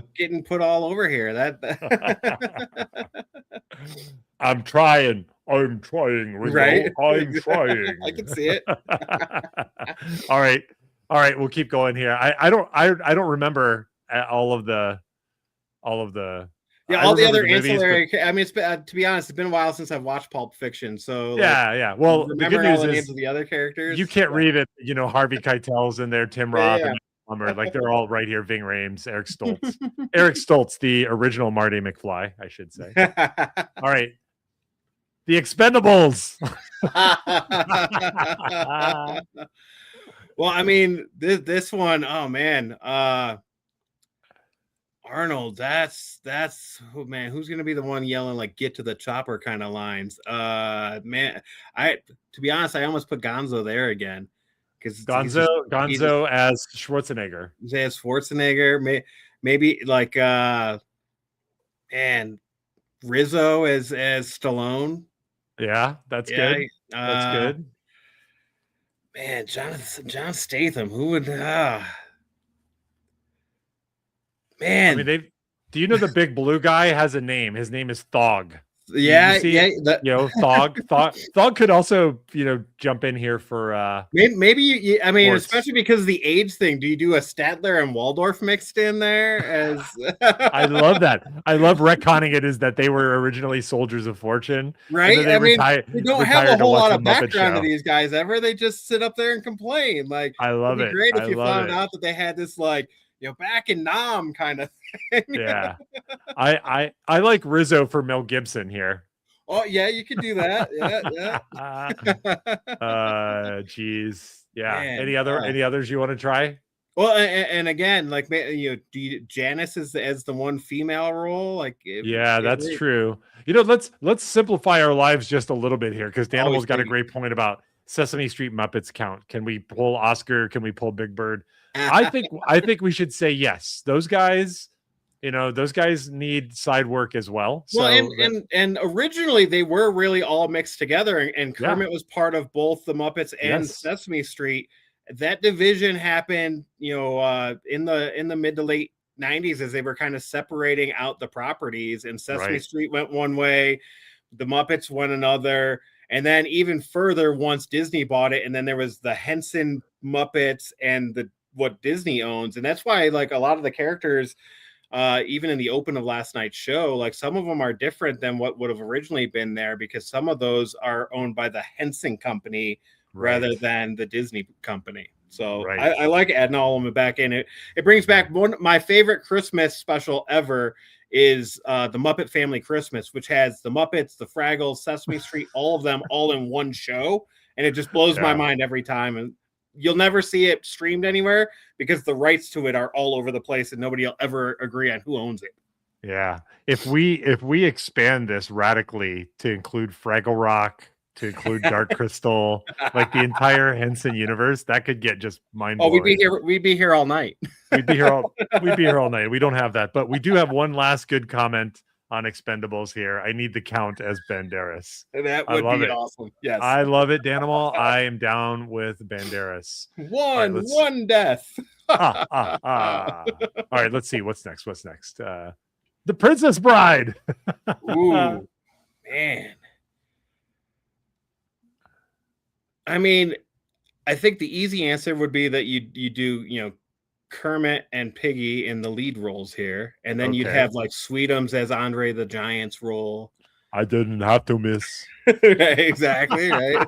put all over here. I'm trying, Rizzo. Right? I'm trying. I can see it. All right. We'll keep going here. I don't remember all of the. Yeah, all the other ancillary. I mean, it's been, to be honest, it's been a while since I've watched Pulp Fiction. So yeah. Well, the good news is names of the other characters. You can't read it. Harvey Keitel's in there, Tim Roth, and Plummer. Like they're all right here. Ving Rhames, Eric Stoltz, Eric Stoltz, the original Marty McFly, I should say. All right, The Expendables. Well, I mean, this one, oh man. Arnold, that's oh man, who's gonna be the one yelling like "get to the chopper" kind of lines? Man, to be honest, I almost put Gonzo there again because Gonzo as Schwarzenegger. As Schwarzenegger, maybe like and Rizzo as Stallone. Yeah, that's good. That's good. Man, John Statham, who would? Man, I mean, do you know the big blue guy has a name? His name is Thog. Yeah. Thog. Thog could also, jump in here for. Maybe. I mean, especially because of the age thing. Do you do a Statler and Waldorf mixed in there? As I love that. I love retconning it as that they were originally soldiers of fortune, right? I mean, we don't have a whole lot of background to these guys ever. They just sit up there and complain. Like, I love it. Great if you found out that they had this like. Back in Nam kind of thing. Yeah. I like Rizzo for Mel Gibson here. Oh, yeah, you could do that. Yeah. Geez. Yeah. Man, any others you want to try? Well, and again, like, Janice as the one female role, like, that's true. Let's simplify our lives just a little bit here because Daniel's got a great point about Sesame Street Muppets count. Can we pull Oscar? Can we pull Big Bird? I think we should say yes. Those guys, need side work as well. Well, and originally they were really all mixed together, and Kermit was part of both the Muppets and Sesame Street. That division happened, in the mid to late 90s as they were kind of separating out the properties, and Sesame Street went one way, the Muppets went another. And then even further, once Disney bought it, and then there was the Henson Muppets and what Disney owns. And that's why, like, a lot of the characters, even in the open of last night's show, like some of them are different than what would have originally been there because some of those are owned by the Henson company rather than the Disney company. So Right. I like adding all of them back in. It brings back my favorite Christmas special ever is the Muppet Family Christmas, which has the Muppets, the Fraggles, Sesame Street, all of them all in one show. And it just blows my mind every time. And you'll never see it streamed anywhere because the rights to it are all over the place and nobody will ever agree on who owns it. Yeah. If we expand this radically to include Fraggle Rock, to include Dark Crystal, like the entire Henson universe, that could get just mind blowing. Oh, we'd be here all night. We'd be here all night. We don't have that, but we do have one last good comment on Expendables here. I need the count as Banderas. That would be awesome. Yes. I love it, Danimal. I am down with Banderas. One death. All right, let's see. What's next? The Princess Bride. Ooh, man. I mean, I think the easy answer would be that you do, Kermit and Piggy in the lead roles here, and then you'd have like Sweetums as Andre the Giant's role. I didn't have to miss. Exactly, right?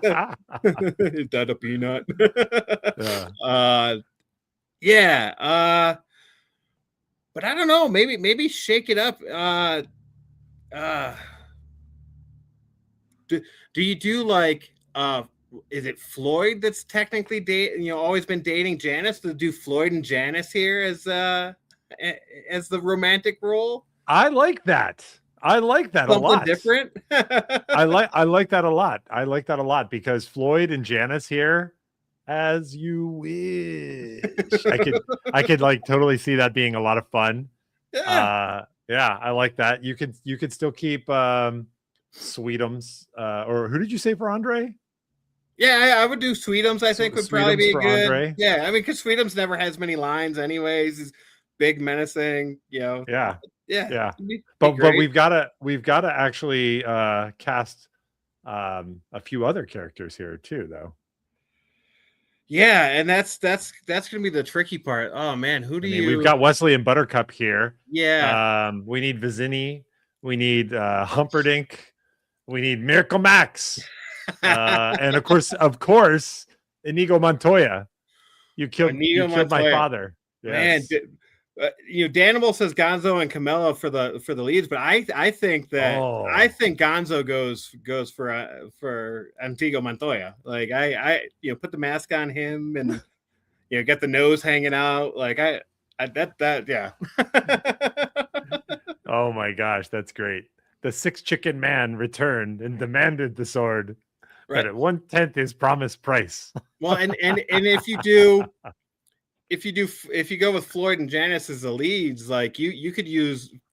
Is that a peanut? Yeah. But I don't know. Maybe shake it up. Do you do like is it Floyd that's technically always been dating Janice? To do Floyd and Janice here as the romantic role? I like that. Something a lot. Different. I like that a lot. I like that a lot because Floyd and Janice here, as you wish. I could like totally see that being a lot of fun. Yeah. Yeah, I like that. You could still keep Sweetums, or who did you say for Andre? Yeah, I would do Sweetums. I think would probably be good. Andre. Yeah, I mean, because Sweetums never has many lines, anyways. He's big, menacing. Yeah. But we've got to actually cast a few other characters here too, though. Yeah, and that's gonna be the tricky part. Oh man, We've got Wesley and Buttercup here. Yeah. We need Vizzini. We need Humperdinck. We need Miracle Max. And of course, Inigo Montoya. You killed my father. Yes. Man, Danimal says Gonzo and Camilla for the leads, but I think Gonzo goes for Inigo Montoya. Like I put the mask on him and get the nose hanging out. Like yeah. Oh my gosh, that's great. The 6 chicken man returned and demanded the sword. Right. But at 1/10 his promised price. Well, and if you go with Floyd and Janice as the leads, like you could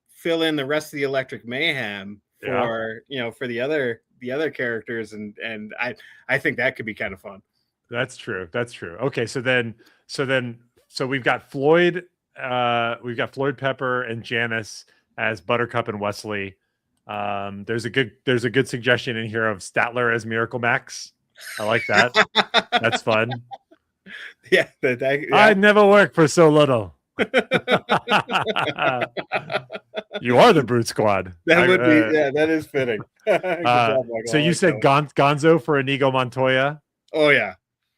fill in the rest of the Electric Mayhem for for the other characters, and I think that could be kind of fun. That's true. Okay, so we've got Floyd, Pepper and Janice as Buttercup and Wesley. There's a good suggestion in here of Statler as Miracle Max. I like that. That's fun. Yeah, I never worked for so little. You are the Brute Squad. That is fitting. So you said Gonzo for Inigo Montoya. Oh yeah,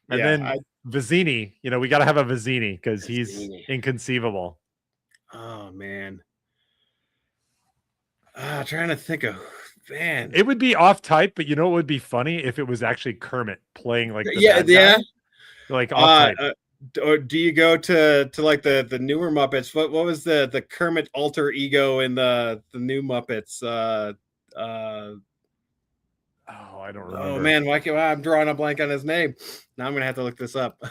and then Vizzini. We got to have a Vizzini because he's inconceivable. Oh man. Trying to think of man. It would be off type, but it would be funny if it was actually Kermit playing like guy. Like off type. Or do you go to like the newer Muppets? What was the Kermit alter ego in the new Muppets? I don't remember. Oh man, I'm drawing a blank on his name. Now I'm gonna have to look this up.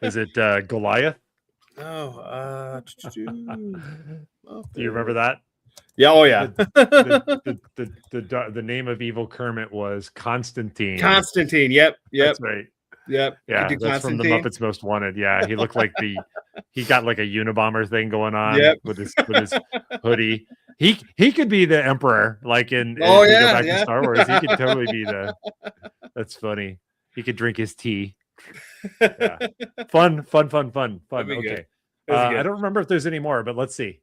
Is it Goliath? No. Do you remember that? Yeah. Oh yeah. The name of evil Kermit was Constantine. Constantine. Yep. That's right. Yep. Yeah, that's from the Muppets Most Wanted. Yeah, he looked like he got like a Unabomber thing going on with his hoodie. He could be the Emperor, like in go back to Star Wars. He could totally be that's funny. He could drink his tea. Yeah. Fun. Okay. I don't remember if there's any more, but let's see.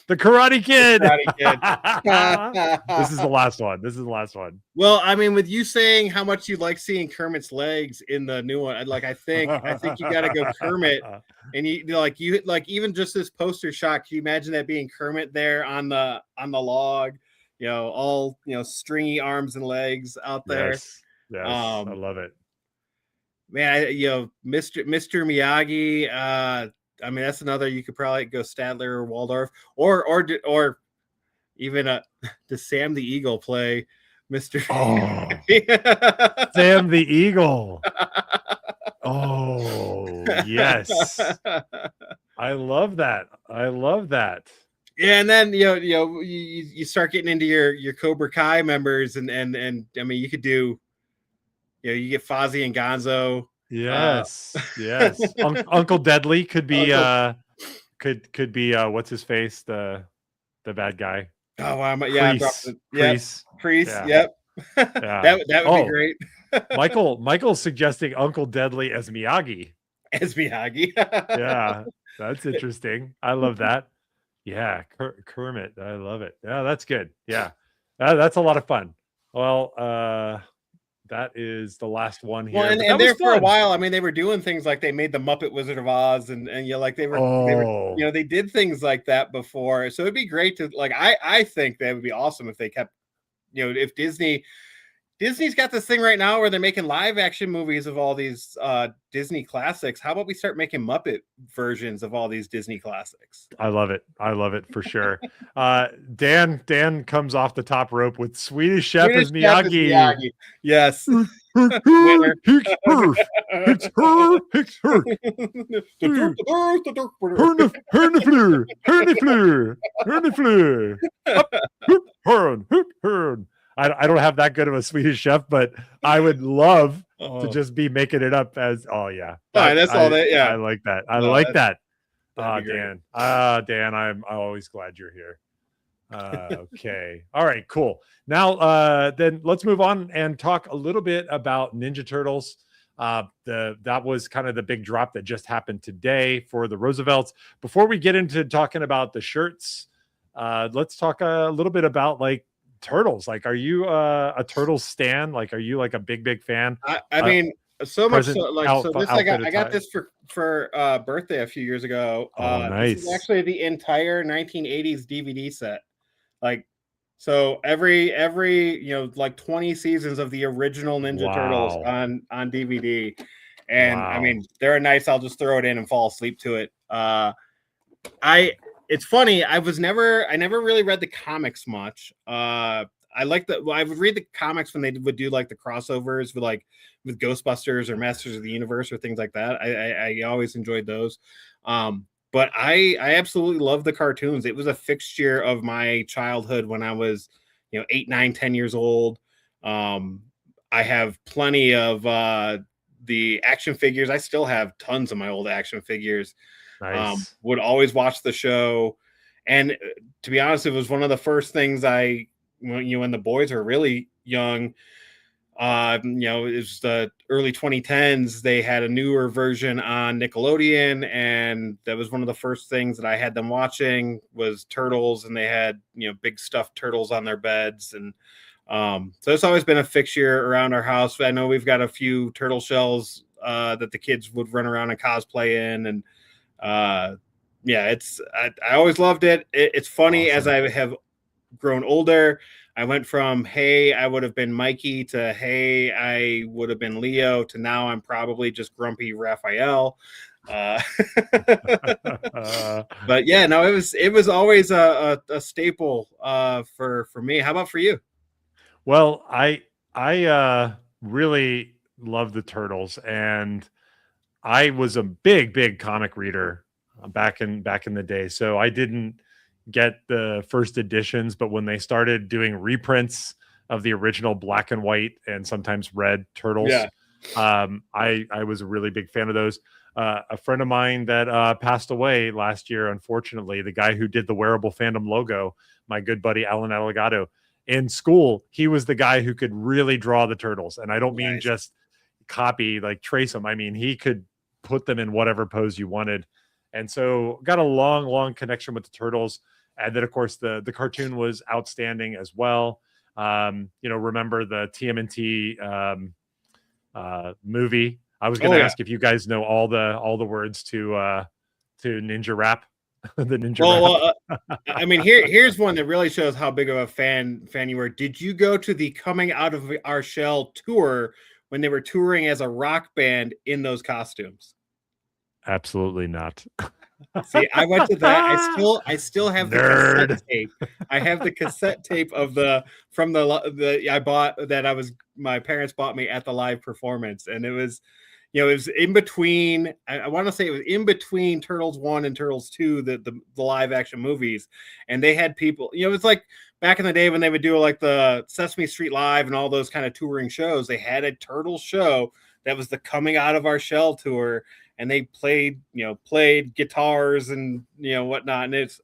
The Karate Kid. Karate Kid. This is the last one. This is the last one. Well, I mean, with you saying how much you like seeing Kermit's legs in the new one, I think you got to go Kermit, and you even just this poster shot. Can you imagine that being Kermit there on the log? All stringy arms and legs out there. Yes, I love it. Man, Mr. Miyagi. I mean, that's another. You could probably go Stadler or Waldorf, or even does Sam the Eagle play Mr. Sam the Eagle. Oh, yes. I love that. Yeah, and then you start getting into your Cobra Kai members, and I mean, you could do, you get Fozzie and Gonzo. Yes. Uncle Deadly could be could be what's his face, the bad guy. Oh wow, yeah, Priest. Yeah. that would be great. Michael's suggesting Uncle Deadly as Miyagi. Yeah, that's interesting. I love that. Yeah, Kermit. I love it. Yeah, that's good. Yeah, that's a lot of fun. Well, that is the last one here. Well, and there for a while, I mean, they were doing things like they made the Muppet Wizard of Oz, and they were they did things like that before. So it'd be great to I think that would be awesome if they kept, if Disney's got this thing right now where they're making live action movies of all these Disney classics. How about we start making Muppet versions of all these Disney classics? I love it for sure. Dan comes off the top rope with Swedish Chef as Miyagi. Yes. I don't have that good of a Swedish Chef, but I would love to just be making it up as, that's all that. Yeah. I like that. I like that. Dan. Dan, I'm always glad you're here. Okay. All right, cool. Now, then let's move on and talk a little bit about Ninja Turtles. That was kind of the big drop that just happened today for the Roosevelts. Before we get into talking about the shirts, let's talk a little bit about Turtles. Are you a Turtles stan? Are you a big fan? I mean, so much so I got this for birthday a few years ago. Nice. This is actually the entire 1980s DVD set. So every 20 seasons of the original Ninja Turtles on DVD. And I mean, they're nice. I'll just throw it in and fall asleep to it. It's funny. I never really read the comics much. I would read the comics when they would do the crossovers with Ghostbusters or Masters of the Universe or things like that. I always enjoyed those. But I absolutely love the cartoons. It was a fixture of my childhood when I was, 8, 9, 10 years old. I have plenty of the action figures. I still have tons of my old action figures. Nice. Would always watch the show. And to be honest, it was one of the first things when the boys were really young, it was the early 2010s, they had a newer version on Nickelodeon. And that was one of the first things that I had them watching was Turtles. And they had, big stuffed turtles on their beds. And so it's always been a fixture around our house. I know we've got a few turtle shells that the kids would run around and cosplay in. And I always loved it. It's funny. Awesome. As I have grown older, I went from, hey, I would have been Mikey to, hey, I would have been Leo to now I'm probably just grumpy Raphael. But yeah, no, it was always a staple for me. How about for you? Well, I really love the Turtles, and I was a big comic reader back in the day. So I didn't get the first editions, but when they started doing reprints of the original black and white and sometimes red Turtles, I was a really big fan of those. A friend of mine that passed away last year, unfortunately, the guy who did the Wearable Fandom logo, my good buddy Alan Allegado, in school, he was the guy who could really draw the Turtles. And I don't mean just copy, trace them. I mean, he could put them in whatever pose you wanted. And so got a long connection with the Turtles. And then, of course, the cartoon was outstanding as well. Remember the TMNT movie? I was going to ask if you guys know all the words to Ninja Rap, the Ninja Rap. I mean, here's one that really shows how big of a fan you were. Did you go to the Coming Out of Our Shell tour when they were touring as a rock band in those costumes? Absolutely not. See, I went to that. I still have the cassette tape. I have the cassette tape of my parents bought me at the live performance, and it was, it was in between. I want to say it was in between Turtles 1 and Turtles 2, the live action movies, and they had people. It's like back in the day when they would do like the Sesame Street Live and all those kind of touring shows. They had a Turtles show that was the Coming Out of Our Shell tour. And they played guitars and whatnot, and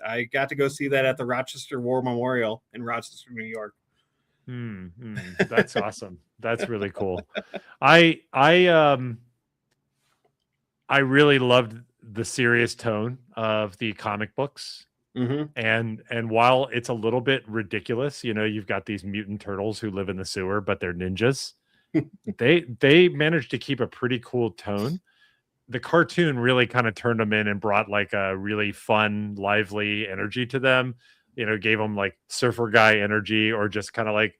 I got to go see that at the Rochester War Memorial in Rochester, New York. That's awesome. That's really cool. I really loved the serious tone of the comic books, and while it's a little bit ridiculous, you've got these mutant turtles who live in the sewer, but they're ninjas. they managed to keep a pretty cool tone. The cartoon really kind of turned them in and brought like a really fun, lively energy to them. Gave them like surfer guy energy, or just kind of like,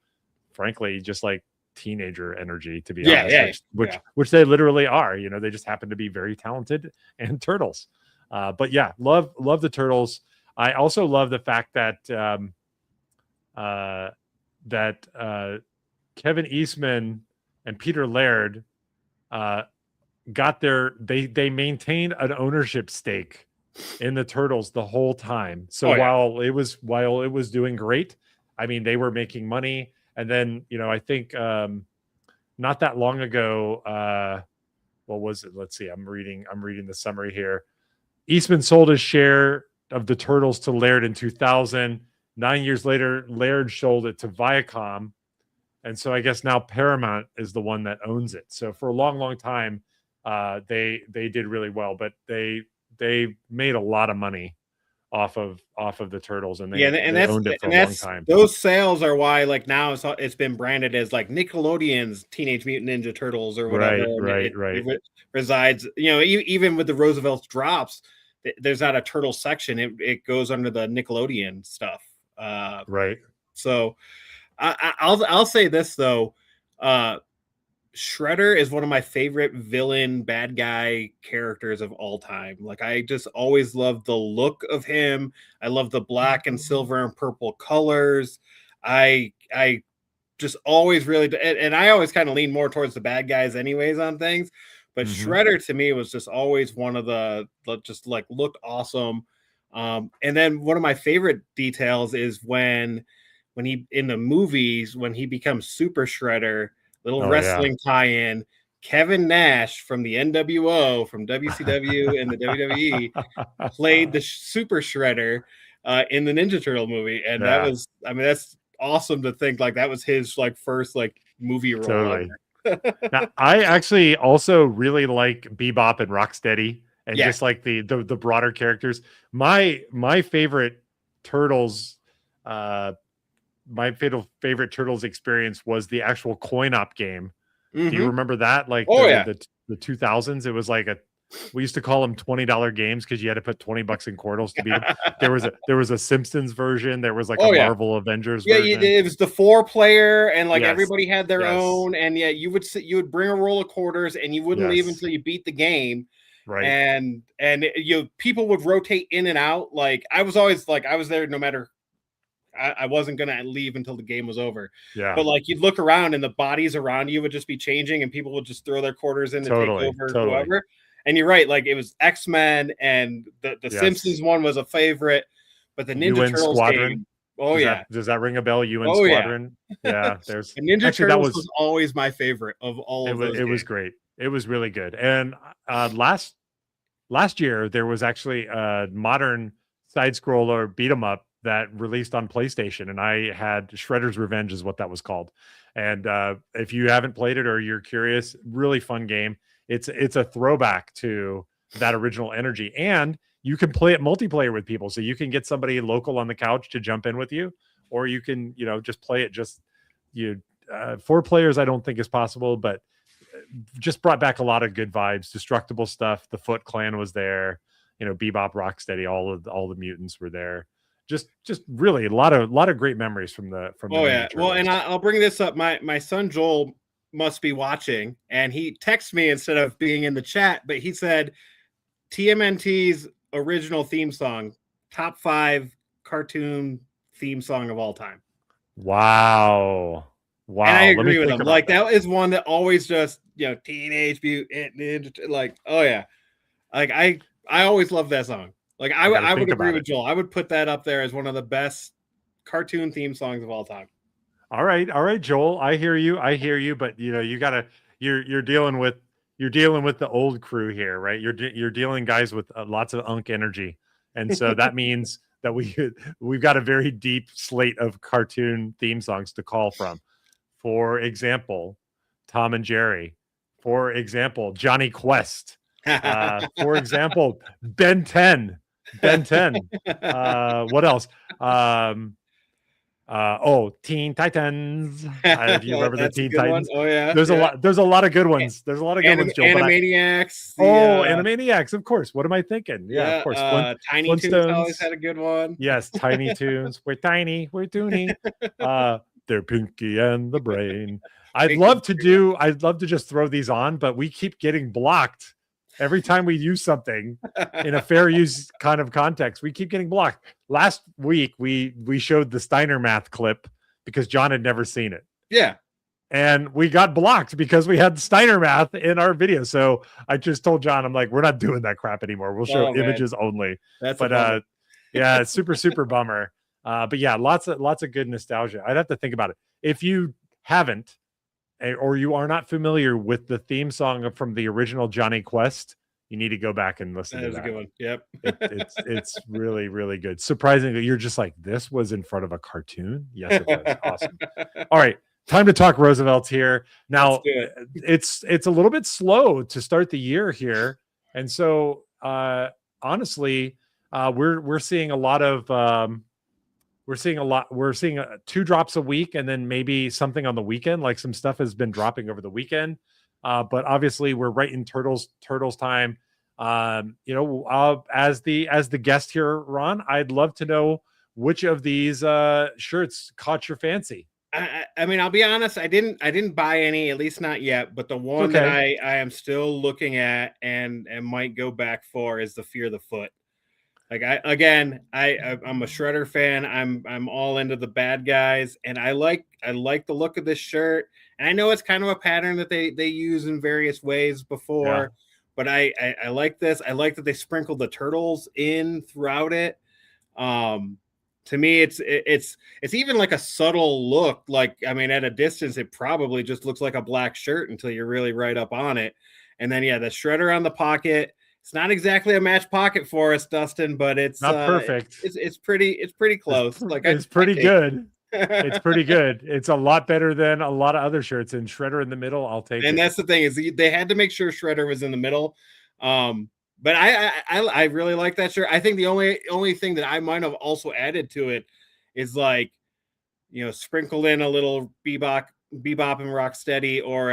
frankly, just like teenager energy, to be honest. Which they literally are. They just happen to be very talented and turtles. But yeah, love the Turtles. I also love the fact that Kevin Eastman and Peter Laird they maintained an ownership stake in the Turtles the whole time. So while it was doing great, I mean, they were making money. And then, I think not that long ago, what was it? Let's see. I'm reading the summary here. Eastman sold his share of the Turtles to Laird in 2000. 9 years later, Laird sold it to Viacom. And so I guess now Paramount is the one that owns it. So for a long time, they did really well, but they made a lot of money off of the Turtles, and they owned it for a long time. Those sales are why, like, now it's been branded as like Nickelodeon's Teenage Mutant Ninja Turtles or whatever. Right. It resides, even with the Roosevelt's drops, there's not a turtle section. It goes under the Nickelodeon stuff. Right. So I'll say this though. Shredder is one of my favorite villain bad guy characters of all time. Like, I just always loved the look of him. I love the black and silver and purple colors. I just always really, and I always kind of lean more towards the bad guys anyways on things, but Shredder to me was just always one of the just like looked awesome. And then one of my favorite details is when he in the movies, when he becomes Super Shredder, little wrestling tie-in, Kevin Nash from the NWO, from WCW and the WWE, played the Super Shredder in the Ninja Turtle movie. And that was, I mean, that's awesome to think like that was his like first like movie role. Totally. Now, I actually also really like Bebop and Rocksteady, and just like the broader characters. My favorite Turtles favorite Turtles experience was the actual coin op game. Do you remember that? Like the 2000s, it was like we used to call them $20 games because you had to put $20 in quarters to beat them. There was a Simpsons version. There was like a Marvel Avengers version. It was the 4-player, and like everybody had their own. And you would bring a roll of quarters, and you wouldn't leave until you beat the game. Right. And people would rotate in and out. Like, I was always like, I was there no matter. I wasn't going to leave until the game was over. Yeah. But like, you'd look around and the bodies around you would just be changing, and people would just throw their quarters in to take over whoever. And you're right. Like, it was X-Men, and the Simpsons one was a favorite, but the Ninja Turtles Squadron game. Does that ring a bell? UN Squadron. Yeah. There's Ninja Turtles was always my favorite of all of those. It was great. It was really good. And last year there was actually a modern side scroller beat 'em up that released on PlayStation, and I had Shredder's Revenge is what that was called. And if you haven't played it or you're curious, really fun game. It's a throwback to that original energy. And you can play it multiplayer with people. So you can get somebody local on the couch to jump in with you, or you can, just play it just you 4 players. I don't think is possible, but just brought back a lot of good vibes, destructible stuff. The Foot Clan was there, Bebop, Rocksteady, all the mutants were there. Just really a lot of great memories from the Oh yeah. Ninja Well, Turtles. and I'll bring this up. My son Joel must be watching, and he texted me instead of being in the chat, but he said TMNT's original theme song, top 5 cartoon theme song of all time. Wow. And I Let me agree with think him. about Like that. that is one that always just, Teenage Mutant Ninja, like, oh yeah. Like I always love that song. Like I gotta I would think agree about with it. Joel. I would put that up there as one of the best cartoon theme songs of all time. All right, Joel. I hear you, but you're dealing with the old crew here, right? You're dealing guys with lots of unk energy, and so that means that we've got a very deep slate of cartoon theme songs to call from. For example, Tom and Jerry. For example, Johnny Quest. For example, Ben 10. Ben 10. What else? Teen Titans. Do you remember the That's a Teen good one. Titans? Oh yeah. There's a Yeah. lot. There's a lot of good ones. There's a lot of good ones, Joe. Animaniacs. Animaniacs, of course. What am I thinking? Yeah, of course. Tiny Toons always Flintstones. had a good one. Yes, Tiny Toons. We're tiny. We're toony. They're Pinky and the Brain. I'd love to just throw these on, but we keep getting blocked every time we use something in a fair use kind of context. We keep getting blocked. Last week we showed the Steiner math clip because John had never seen it. Yeah. And we got blocked because we had Steiner math in our video. So I just told John, I'm like, we're not doing that crap anymore. We'll show images only. That's but yeah, it's super bummer. But yeah, lots of good nostalgia. I'd have to think about it. If you haven't, or you are not familiar with the theme song from the original Johnny Quest, you need to go back and listen to that. That was a good one. Yep. It's really, really good. Surprisingly, you're just like, this was in front of a cartoon? Yes, it was. Awesome. All right. Time to talk Roosevelt's here. Now, it's a little bit slow to start the year here. And so honestly, we're seeing a lot of we're seeing 2 drops a week, and then maybe something on the weekend. Like some stuff has been dropping over the weekend. But obviously we're right in Turtles time. As the guest here, Ron, I'd love to know which of these shirts caught your fancy. I mean, I'll be honest. I didn't buy any, at least not yet. But the one that I am still looking at and might go back for is the Fear the Foot. Like I'm a Shredder fan. I'm all into the bad guys, and I like the look of this shirt. And I know it's kind of a pattern that they use in various ways before, but I like this. I like that they sprinkled the turtles in throughout it. To me, it's even like a subtle look. Like, I mean, at a distance, it probably just looks like a black shirt until you're really right up on it. And then, the Shredder on the pocket. It's not exactly a match pocket for us, Dustin, but it's not perfect. It's pretty close. It's pretty good. It's pretty good. It's a lot better than a lot of other shirts. And Shredder in the middle, I'll take it. And that's the thing, is they had to make sure Shredder was in the middle. But I really like that shirt. I think the only thing that I might have also added to it is sprinkled in a little Bebop and Rocksteady or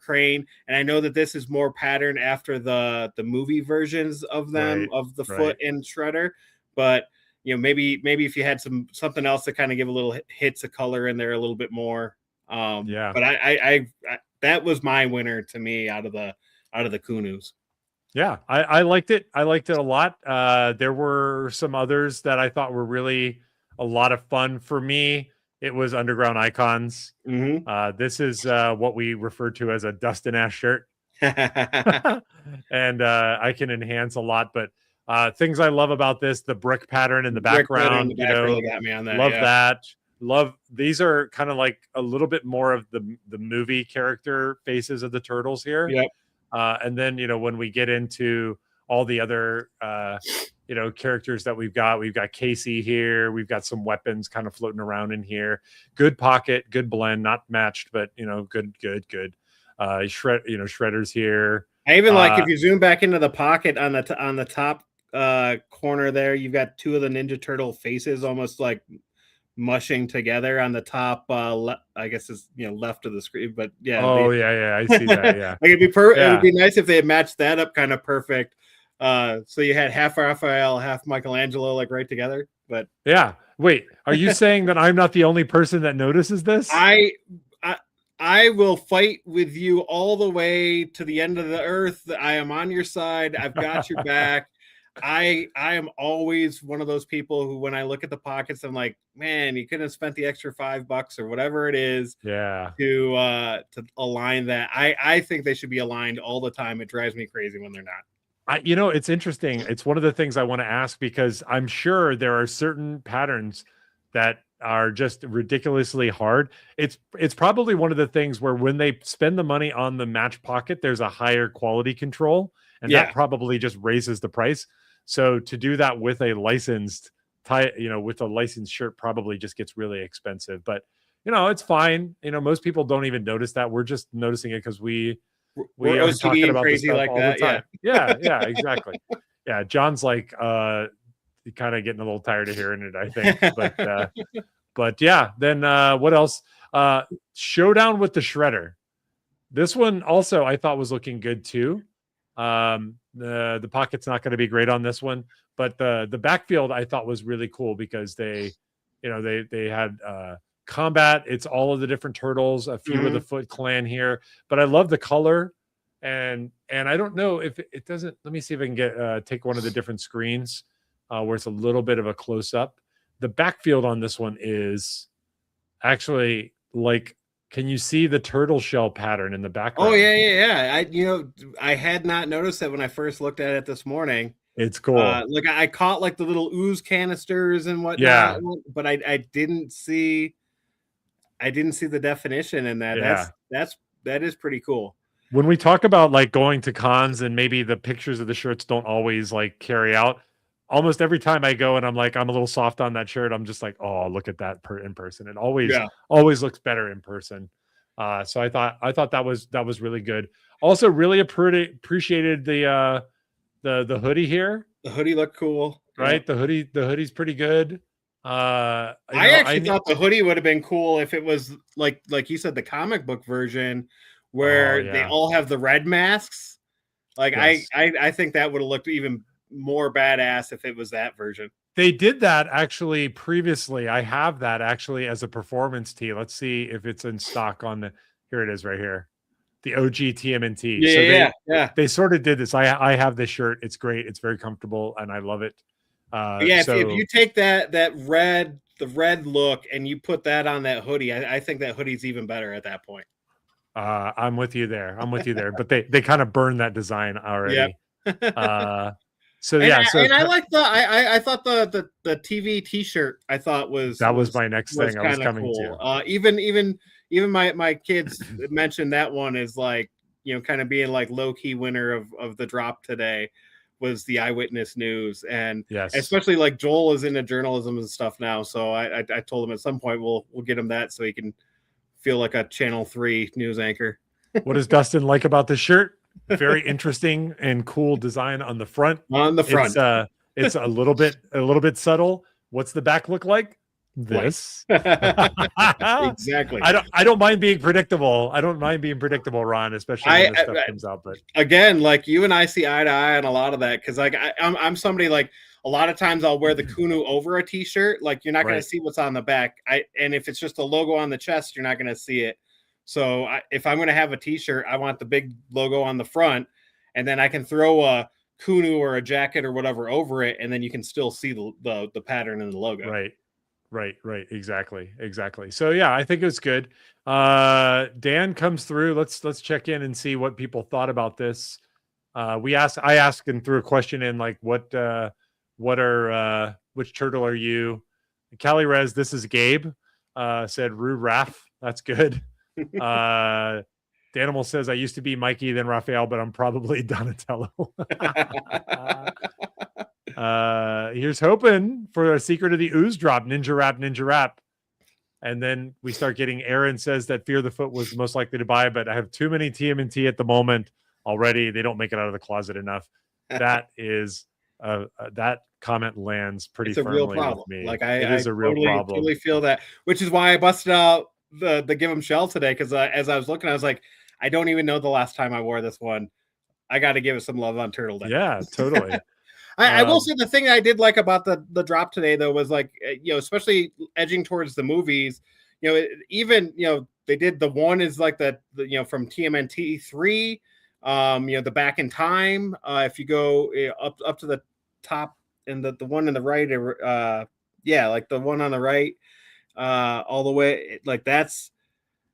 Crane. And I know that this is more patterned after the movie versions of them, of the Foot and Shredder. But maybe if you had something else to kind of give a little hits of color in there a little bit more. But I that was my winner to me out of the Kunus. Yeah, I liked it. I liked it a lot. There were some others that I thought were really a lot of fun. For me, it was Underground Icons. Mm-hmm. This is what we refer to as a Dustin Ash shirt. And I can enhance a lot. But things I love about this, the brick pattern in the background, really got me on that. Love that. Love, these are kind of like a little bit more of the movie character faces of the Turtles here. Yep. And then, when we get into all the other, characters that we've got Casey here. We've got some weapons kind of floating around in here. Good pocket, good blend, not matched, but, good. Shredder's here. I even like if you zoom back into the pocket on the top corner there, you've got two of the Ninja Turtle faces almost like mushing together on the top. I guess is left of the screen, but yeah. Oh yeah, I see that. Yeah, like it would be nice if they had matched that up kind of perfect. So you had half Raphael, half Michelangelo, like right together. But yeah, wait, are you saying that I'm not the only person that notices this? I will fight with you all the way to the end of the earth. I am on your side. I've got your back. I am always one of those people who, when I look at the pockets, I'm like, man, you couldn't have spent the extra $5 or whatever it is, to align that. I think they should be aligned all the time. It drives me crazy when they're not. It's interesting. It's one of the things I want to ask, because I'm sure there are certain patterns that are just ridiculously hard. It's probably one of the things where when they spend the money on the match pocket, there's a higher quality control, and that probably just raises the price. So to do that with a licensed with a licensed shirt probably just gets really expensive. But it's fine. Most people don't even notice that. We're just noticing it because we're are talking about this stuff like all the time. Yeah, exactly. Yeah, John's like kind of getting a little tired of hearing it, I think. But yeah, then what else? Showdown with the Shredder. This one also I thought was looking good too. The pocket's not going to be great on this one, but the backfield I thought was really cool because they had combat. It's all of the different turtles, a few of the Foot Clan here, but I love the color. And I don't know if it doesn't. Let me see if I can get take one of the different screens where it's a little bit of a close up. The backfield on this one is actually like, can you see the turtle shell pattern in the background? Oh yeah. I had not noticed that when I first looked at it this morning. It's cool. Like I caught like the little ooze canisters and whatnot, but I didn't see the definition in that. Yeah. That is pretty cool. When we talk about like going to cons and maybe the pictures of the shirts don't always like carry out, almost every time I go and I'm like, I'm a little soft on that shirt, I'm just like, oh, look at that in person. It always looks better in person. So I thought that was really good. Also, really appreciated the hoodie here. The hoodie looked cool, right? The hoodie's pretty good. I actually thought the hoodie would have been cool if it was like you said, the comic book version where they all have the red masks. Like I think that would have looked even more badass if it was that version. They did that actually previously. I have that actually as a performance tee. Let's see if it's in stock on the. Here it is, right here, the OG TMNT. They sort of did this. I have this shirt. It's great. It's very comfortable, and I love it. If you take the red look and you put that on that hoodie, I think that hoodie's even better at that point. I'm with you there. But they kind of burned that design already. Yep. I like I thought the TV T-shirt I thought was my next thing I was coming cool. to. Even my kids mentioned that one is like kind of being like low key winner of the drop today was the Eyewitness News, and especially like Joel is into journalism and stuff now, so I told him at some point we'll get him that so he can feel like a Channel 3 news anchor. What does Dustin like about the shirt? Very interesting and cool design on the front. It's a little bit subtle. What's the back look like? This. Exactly. I don't mind being predictable. Ron, especially when this stuff comes out. But again, like you and I see eye to eye on a lot of that because like I'm somebody like a lot of times I'll wear the Kunu over a T-shirt. Like you're not going to see what's on the back. And if it's just a logo on the chest, you're not going to see it. So if I'm going to have a T-shirt, I want the big logo on the front, and then I can throw a Kunu or a jacket or whatever over it, and then you can still see the pattern in the logo. Right. Exactly. So yeah, I think it was good. Dan comes through. Let's check in and see what people thought about this. I asked and threw a question in like, which turtle are you? Cali Rez, this is Gabe. Said Rue Raff. That's good. Danimal says I used to be Mikey, then Raphael, but I'm probably Donatello. Here's hoping for a secret of the ooze drop, Ninja Rap. And then we start getting Aaron says that Fear the Foot was most likely to buy, but I have too many TMNT at the moment. already. They don't make it out of the closet enough. That is that comment lands pretty It's a real firmly with problem. me. Like It I is a real problem. totally feel that, which is why I busted out the Give 'em Shell today, because as I was looking, I was like, I don't even know the last time I wore this one. I got to give it some love on Turtle Day. Yeah, totally. I will say the thing I did like about the drop today, though, was like, especially edging towards the movies, even, they did the one is like the from TMNT 3, the Back in Time. If you go up to the top, and the one on the right, like the one on the right, all the way, like that's,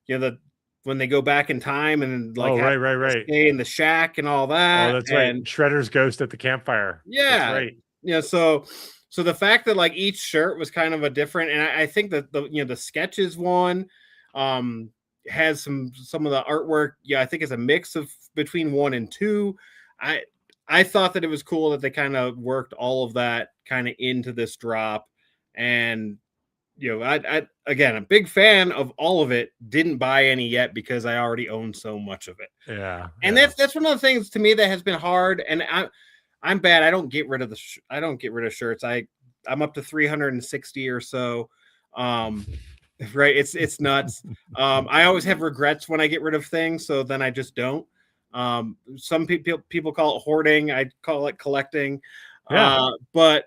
the when they go back in time and like have right. stay in the shack and all Oh, that. that's right. And Shredder's ghost at the campfire. That's yeah. right. So the fact that like each shirt was kind of a different, and I think that the sketches one has some of the artwork. Yeah, I think it's a mix of between 1 and 2. I thought that it was cool that they kind of worked all of that kind of into this drop. And I again, a big fan of all of it. Didn't buy any yet because I already own so much of it. Yeah. And that's one of the things to me that has been hard. And I'm bad. I don't get rid of I don't get rid of shirts. I'm up to 360 or so. Right. It's nuts. I always have regrets when I get rid of things. So then I just don't. Some people call it hoarding. I call it collecting. Yeah. But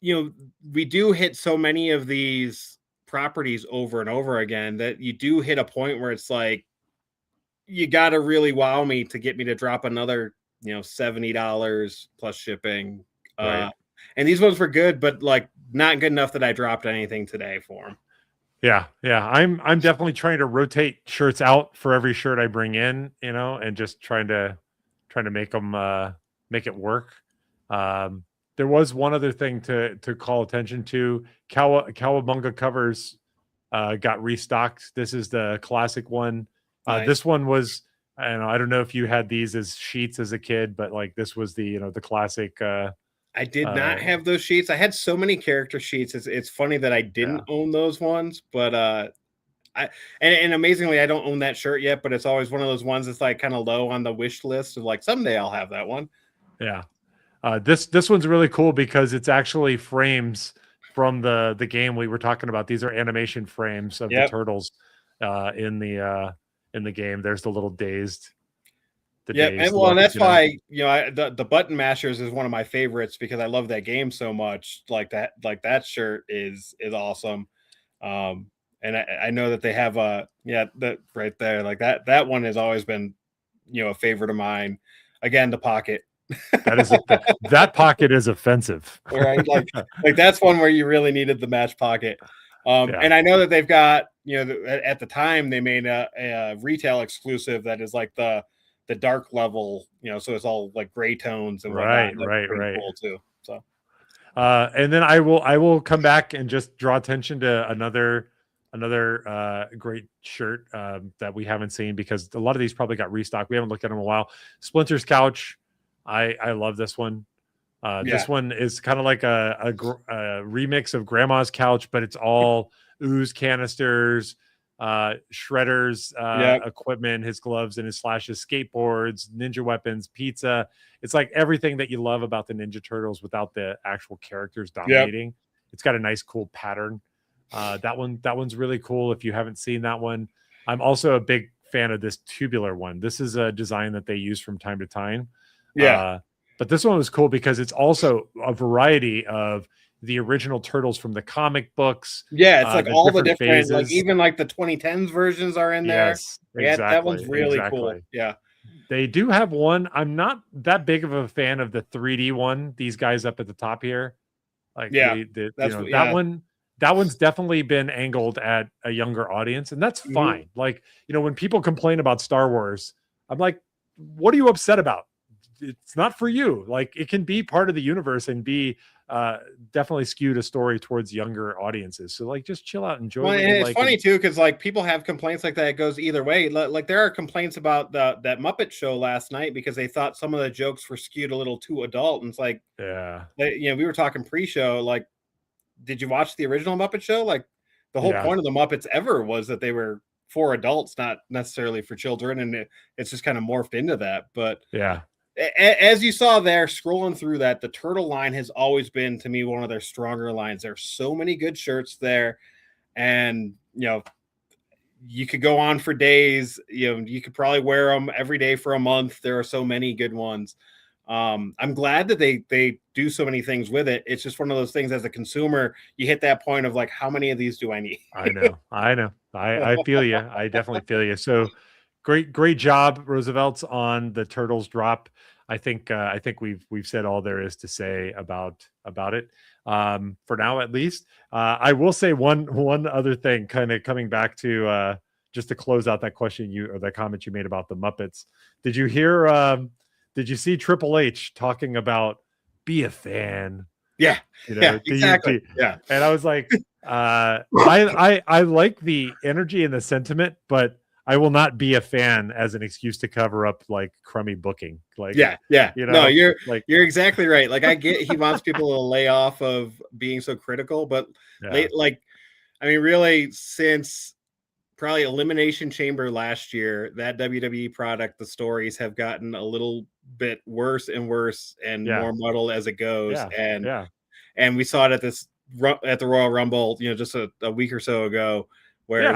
we do hit so many of these properties over and over again that you do hit a point where it's like, you got to really wow me to get me to drop another, $70 plus shipping. Right. And these ones were good, but like not good enough that I dropped anything today for them. Yeah. I'm definitely trying to rotate shirts out for every shirt I bring in, and just trying to make them make it work. There was one other thing to call attention to. Cowabunga covers got restocked. This is the classic one. Nice. This one was, I don't know if you had these as sheets as a kid, but like this was the the classic. I did not have those sheets. I had so many character sheets. It's funny that I didn't own those ones, but and amazingly, I don't own that shirt yet. But it's always one of those ones that's like kind of low on the wish list of like someday I'll have that one. Yeah, this one's really cool because it's actually frames from the game we were talking about. These are animation frames of the turtles in the game. There's the little dazed. And that's why the button mashers is one of my favorites because I love that game so much. Like that shirt is awesome. And I know that they have that right there, like that one has always been a favorite of mine. Again, the pocket. That pocket is offensive. Right? Like that's one where you really needed the match pocket. And I know that they've got at the time they made a retail exclusive that is like the dark level, so it's all like gray tones and whatnot. Right. Cool too. So, and then I will come back and just draw attention to another great shirt that we haven't seen because a lot of these probably got restocked. We haven't looked at them in a while. Splinter's Couch. I love this one. This one is kind of like a remix of Grandma's Couch, but it's all ooze canisters, Shredder's equipment, his gloves and his slashes, skateboards, ninja weapons, pizza. It's like everything that you love about the Ninja Turtles without the actual characters dominating. It's got a nice, cool pattern. That one's really cool. If you haven't seen that one, I'm also a big fan of this tubular one. This is a design that they use from time to time. But this one was cool because it's also a variety of the original Turtles from the comic books. It's like all the different phases. Like even like the 2010s versions are in there. Exactly, that one's really cool. Yeah. They do have one. I'm not that big of a fan of the 3D one. These guys up at the top here. Like that one's definitely been angled at a younger audience, and that's fine. Like, when people complain about Star Wars, I'm like, what are you upset about? It's not for you. Like, it can be part of the universe and be definitely skewed a story towards younger audiences. So like, just chill out, enjoy. And it's funny too, because like people have complaints like that. It goes either way. Like there are complaints about that Muppet show last night because they thought some of the jokes were skewed a little too adult. And it's like, we were talking pre-show. Like, did you watch the original Muppet show? Like, the whole point of the Muppets ever was that they were for adults, not necessarily for children, and it's just kind of morphed into that. But Yeah. As you saw there, scrolling through that, the turtle line has always been to me one of their stronger lines. There's so many good shirts there, and you could go on for days. You could probably wear them every day for a month. There are so many good ones. I'm glad that they do so many things with it. It's just one of those things as a consumer, you hit that point of like, how many of these do I need? I know. I feel you. I definitely feel you. So great job, Roosevelt's, on the Turtles drop. I think we've said all there is to say about it. For now, at least. I will say one other thing, kind of coming back to just to close out that question or that comment you made about the Muppets. Did you hear? Did you see Triple H talking about be a fan? Yeah, yeah, exactly. Yeah, and I was like, I like the energy and the sentiment, but I will not be a fan as an excuse to cover up like crummy booking. Like, yeah. No, you're exactly right. Like, I get he wants people to lay off of being so critical, but really, since probably Elimination Chamber last year, that WWE product, the stories have gotten a little bit worse and worse and more muddled as it goes. And we saw it at the Royal Rumble, just a week or so ago, where it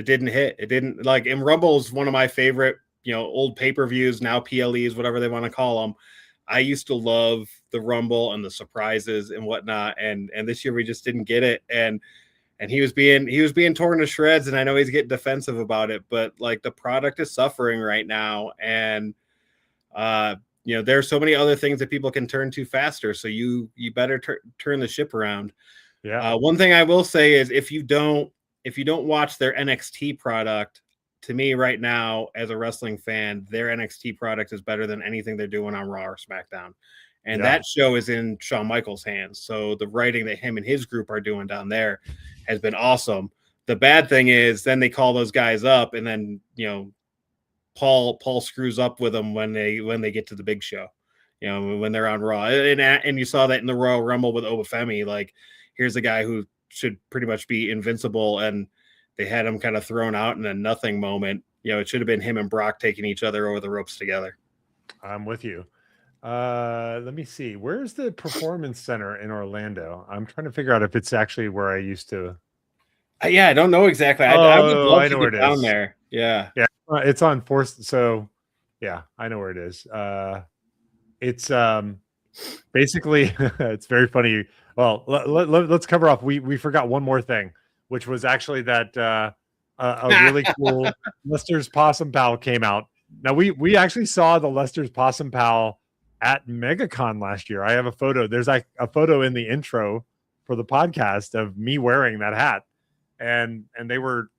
didn't hit. It didn't, like, and Rumble is one of my favorite, old pay-per-views, now PLEs, whatever they want to call them. I used to love the Rumble and the surprises and whatnot. And this year we just didn't get it. And he was being torn to shreds, and I know he's getting defensive about it, but like, the product is suffering right now. And there are so many other things that people can turn to faster. So you better turn the ship around. Yeah. One thing I will say is if you don't watch their NXT product, to me right now as a wrestling fan, their NXT product is better than anything they're doing on Raw or SmackDown. And that show is in Shawn Michaels' hands. So the writing that him and his group are doing down there has been awesome. The bad thing is then they call those guys up, and then, Paul screws up with them when they get to the big show, when they're on Raw. And you saw that in the Royal Rumble with Obafemi. Like, here's a guy who should pretty much be invincible, and they had him kind of thrown out in a nothing moment. It should have been him and Brock taking each other over the ropes together. I'm with you. Let me see. Where's the Performance Center in Orlando? I'm trying to figure out if it's actually where I used to. I don't know exactly. I would love to get down there. Yeah. It's on Force. So, yeah, I know where it is. It's basically it's very funny. Well, let's cover off. We forgot one more thing, which was actually that a really cool Lester's Possum Pal came out. Now we actually saw the Lester's Possum Pal at MegaCon last year. I have a photo. There's like a photo in the intro for the podcast of me wearing that hat, and they were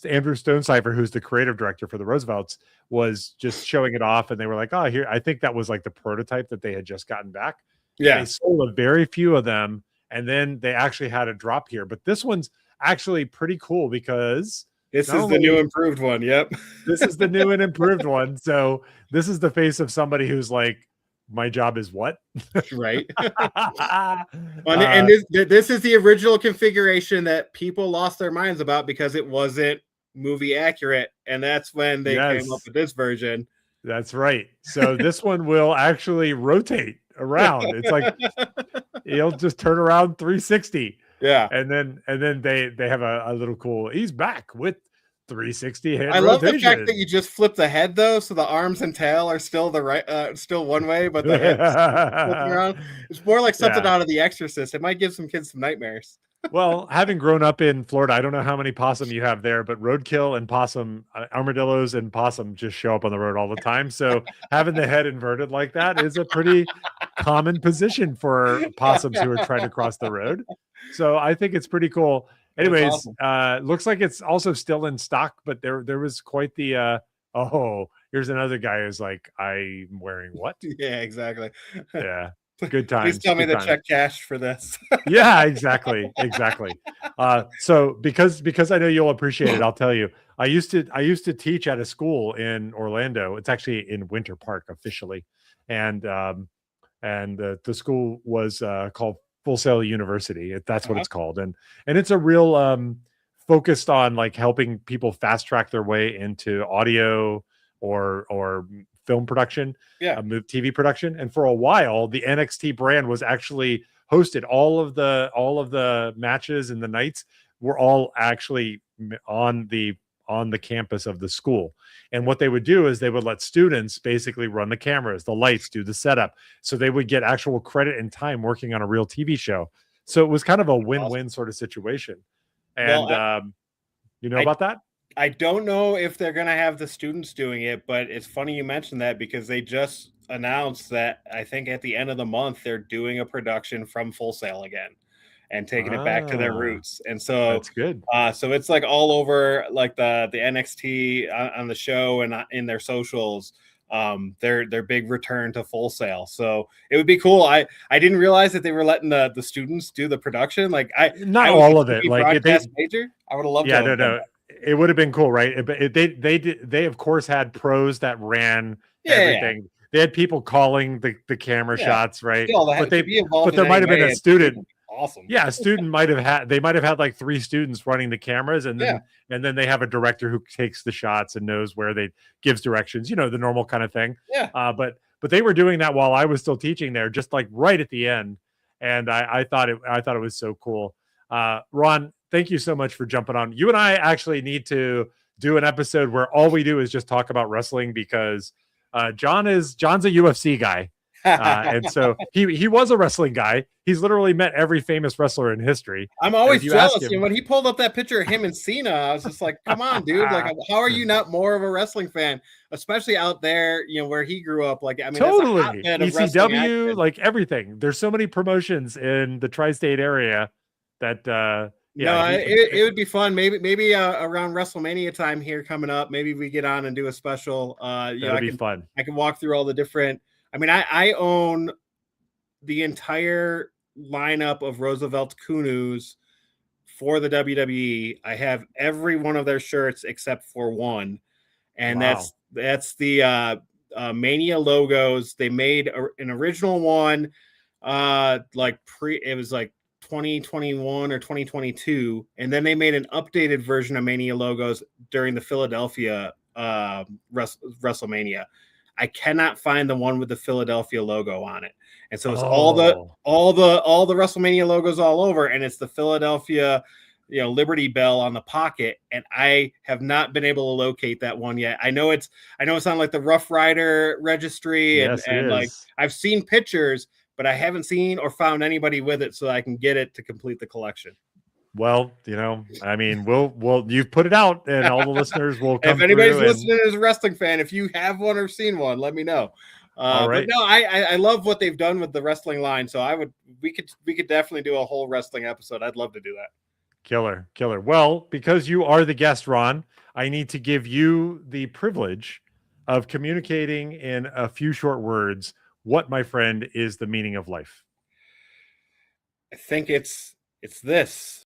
Andrew Stonecipher, who's the creative director for the Roosevelts, was just showing it off, and they were like, "Oh, here." I think that was like the prototype that they had just gotten back. Yeah, they sold a very few of them, and then they actually had a drop here. But this one's actually pretty cool because this is the new improved one. Yep, this is the new and improved one. So this is the face of somebody who's like, my job is what? Right. And this is the original configuration that people lost their minds about because it wasn't movie accurate, and that's when they came up with this version. That's right. So this one will actually rotate around. It's like it'll just turn around 360. Yeah. And then they have a little cool, he's back with 360 head I rotation. love the fact that you just flip the head though, so the arms and tail are still still one way, but the head's flipping around. It's more like something out of The Exorcist. It might give some kids some nightmares. Well, having grown up in Florida, I don't know how many possum you have there, but roadkill and possum, armadillos and possum just show up on the road all the time. So having the head inverted like that is a pretty common position for possums who are trying to cross the road. So I think it's pretty cool. Anyways, awesome. Looks like it's also still in stock, but there was quite the here's another guy who's like, I'm wearing what? Yeah, exactly. Yeah. Good times. Please tell me the check cashed for this. Yeah, exactly. So because I know you'll appreciate it, I'll tell you. I used to teach at a school in Orlando. It's actually in Winter Park officially, and the school was called Full Sail University. That's what it's called, and it's a real focused on like helping people fast track their way into audio or film production, TV production. And for a while, the NXT brand was actually hosted. All of the matches and the nights were all actually on the campus of the school. And what they would do is they would let students basically run the cameras, the lights, do the setup. So they would get actual credit and time working on a real TV show. So it was kind of a win-win sort of situation. And you know about that? I don't know if they're going to have the students doing it, but it's funny you mentioned that because they just announced that I think at the end of the month, they're doing a production from Full Sail again and taking it back to their roots. And so that's good. So it's like all over like the NXT on the show and in their socials, their big return to Full Sail. So it would be cool. I didn't realize that they were letting the students do the production. Like not all of it. Like major, I would have loved. Yeah, no. It would have been cool, right? But they of course had pros that ran everything. Yeah. They had people calling the camera shots, right? But there might have been a student. Awesome. Yeah, a student might have had like 3 students running the cameras, and then they have a director who takes the shots and knows where they gives directions, the normal kind of thing. Yeah. But they were doing that while I was still teaching there, just like right at the end. And I thought it was so cool. Ron, thank you so much for jumping on. You and I actually need to do an episode where all we do is just talk about wrestling, because John's a UFC guy. And so he was a wrestling guy. He's literally met every famous wrestler in history. I'm always jealous. And when he pulled up that picture of him and Cena, I was just like, come on, dude. Like, how are you not more of a wrestling fan, especially out there, where he grew up? Like, I mean, totally. ECW, like everything. There's so many promotions in the tri-state area that it would be fun. Maybe around WrestleMania time here coming up, maybe we get on and do a special. That'd be fun. I can walk through all the different. I mean, I own the entire lineup of Roosevelt Kunus for the WWE. I have every one of their shirts except for one, and that's the Mania logos. They made an original one, it was like 2021 or 2022, and then they made an updated version of Mania logos during the Philadelphia WrestleMania. I cannot find the one with the Philadelphia logo on it. And so it's all the WrestleMania logos all over, and it's the Philadelphia, Liberty Bell on the pocket. And I have not been able to locate that one yet. I know it's on like the Rough Rider registry, and like I've seen pictures, but I haven't seen or found anybody with it so I can get it to complete the collection. Well, I mean, we'll you've put it out, and all the listeners will come. If anybody's listening as a wrestling fan, if you have one or seen one, let me know. All right. But no, I love what they've done with the wrestling line. So we could definitely do a whole wrestling episode. I'd love to do that. Killer. Well, because you are the guest, Ron, I need to give you the privilege of communicating in a few short words what, my friend, is the meaning of life. I think it's this.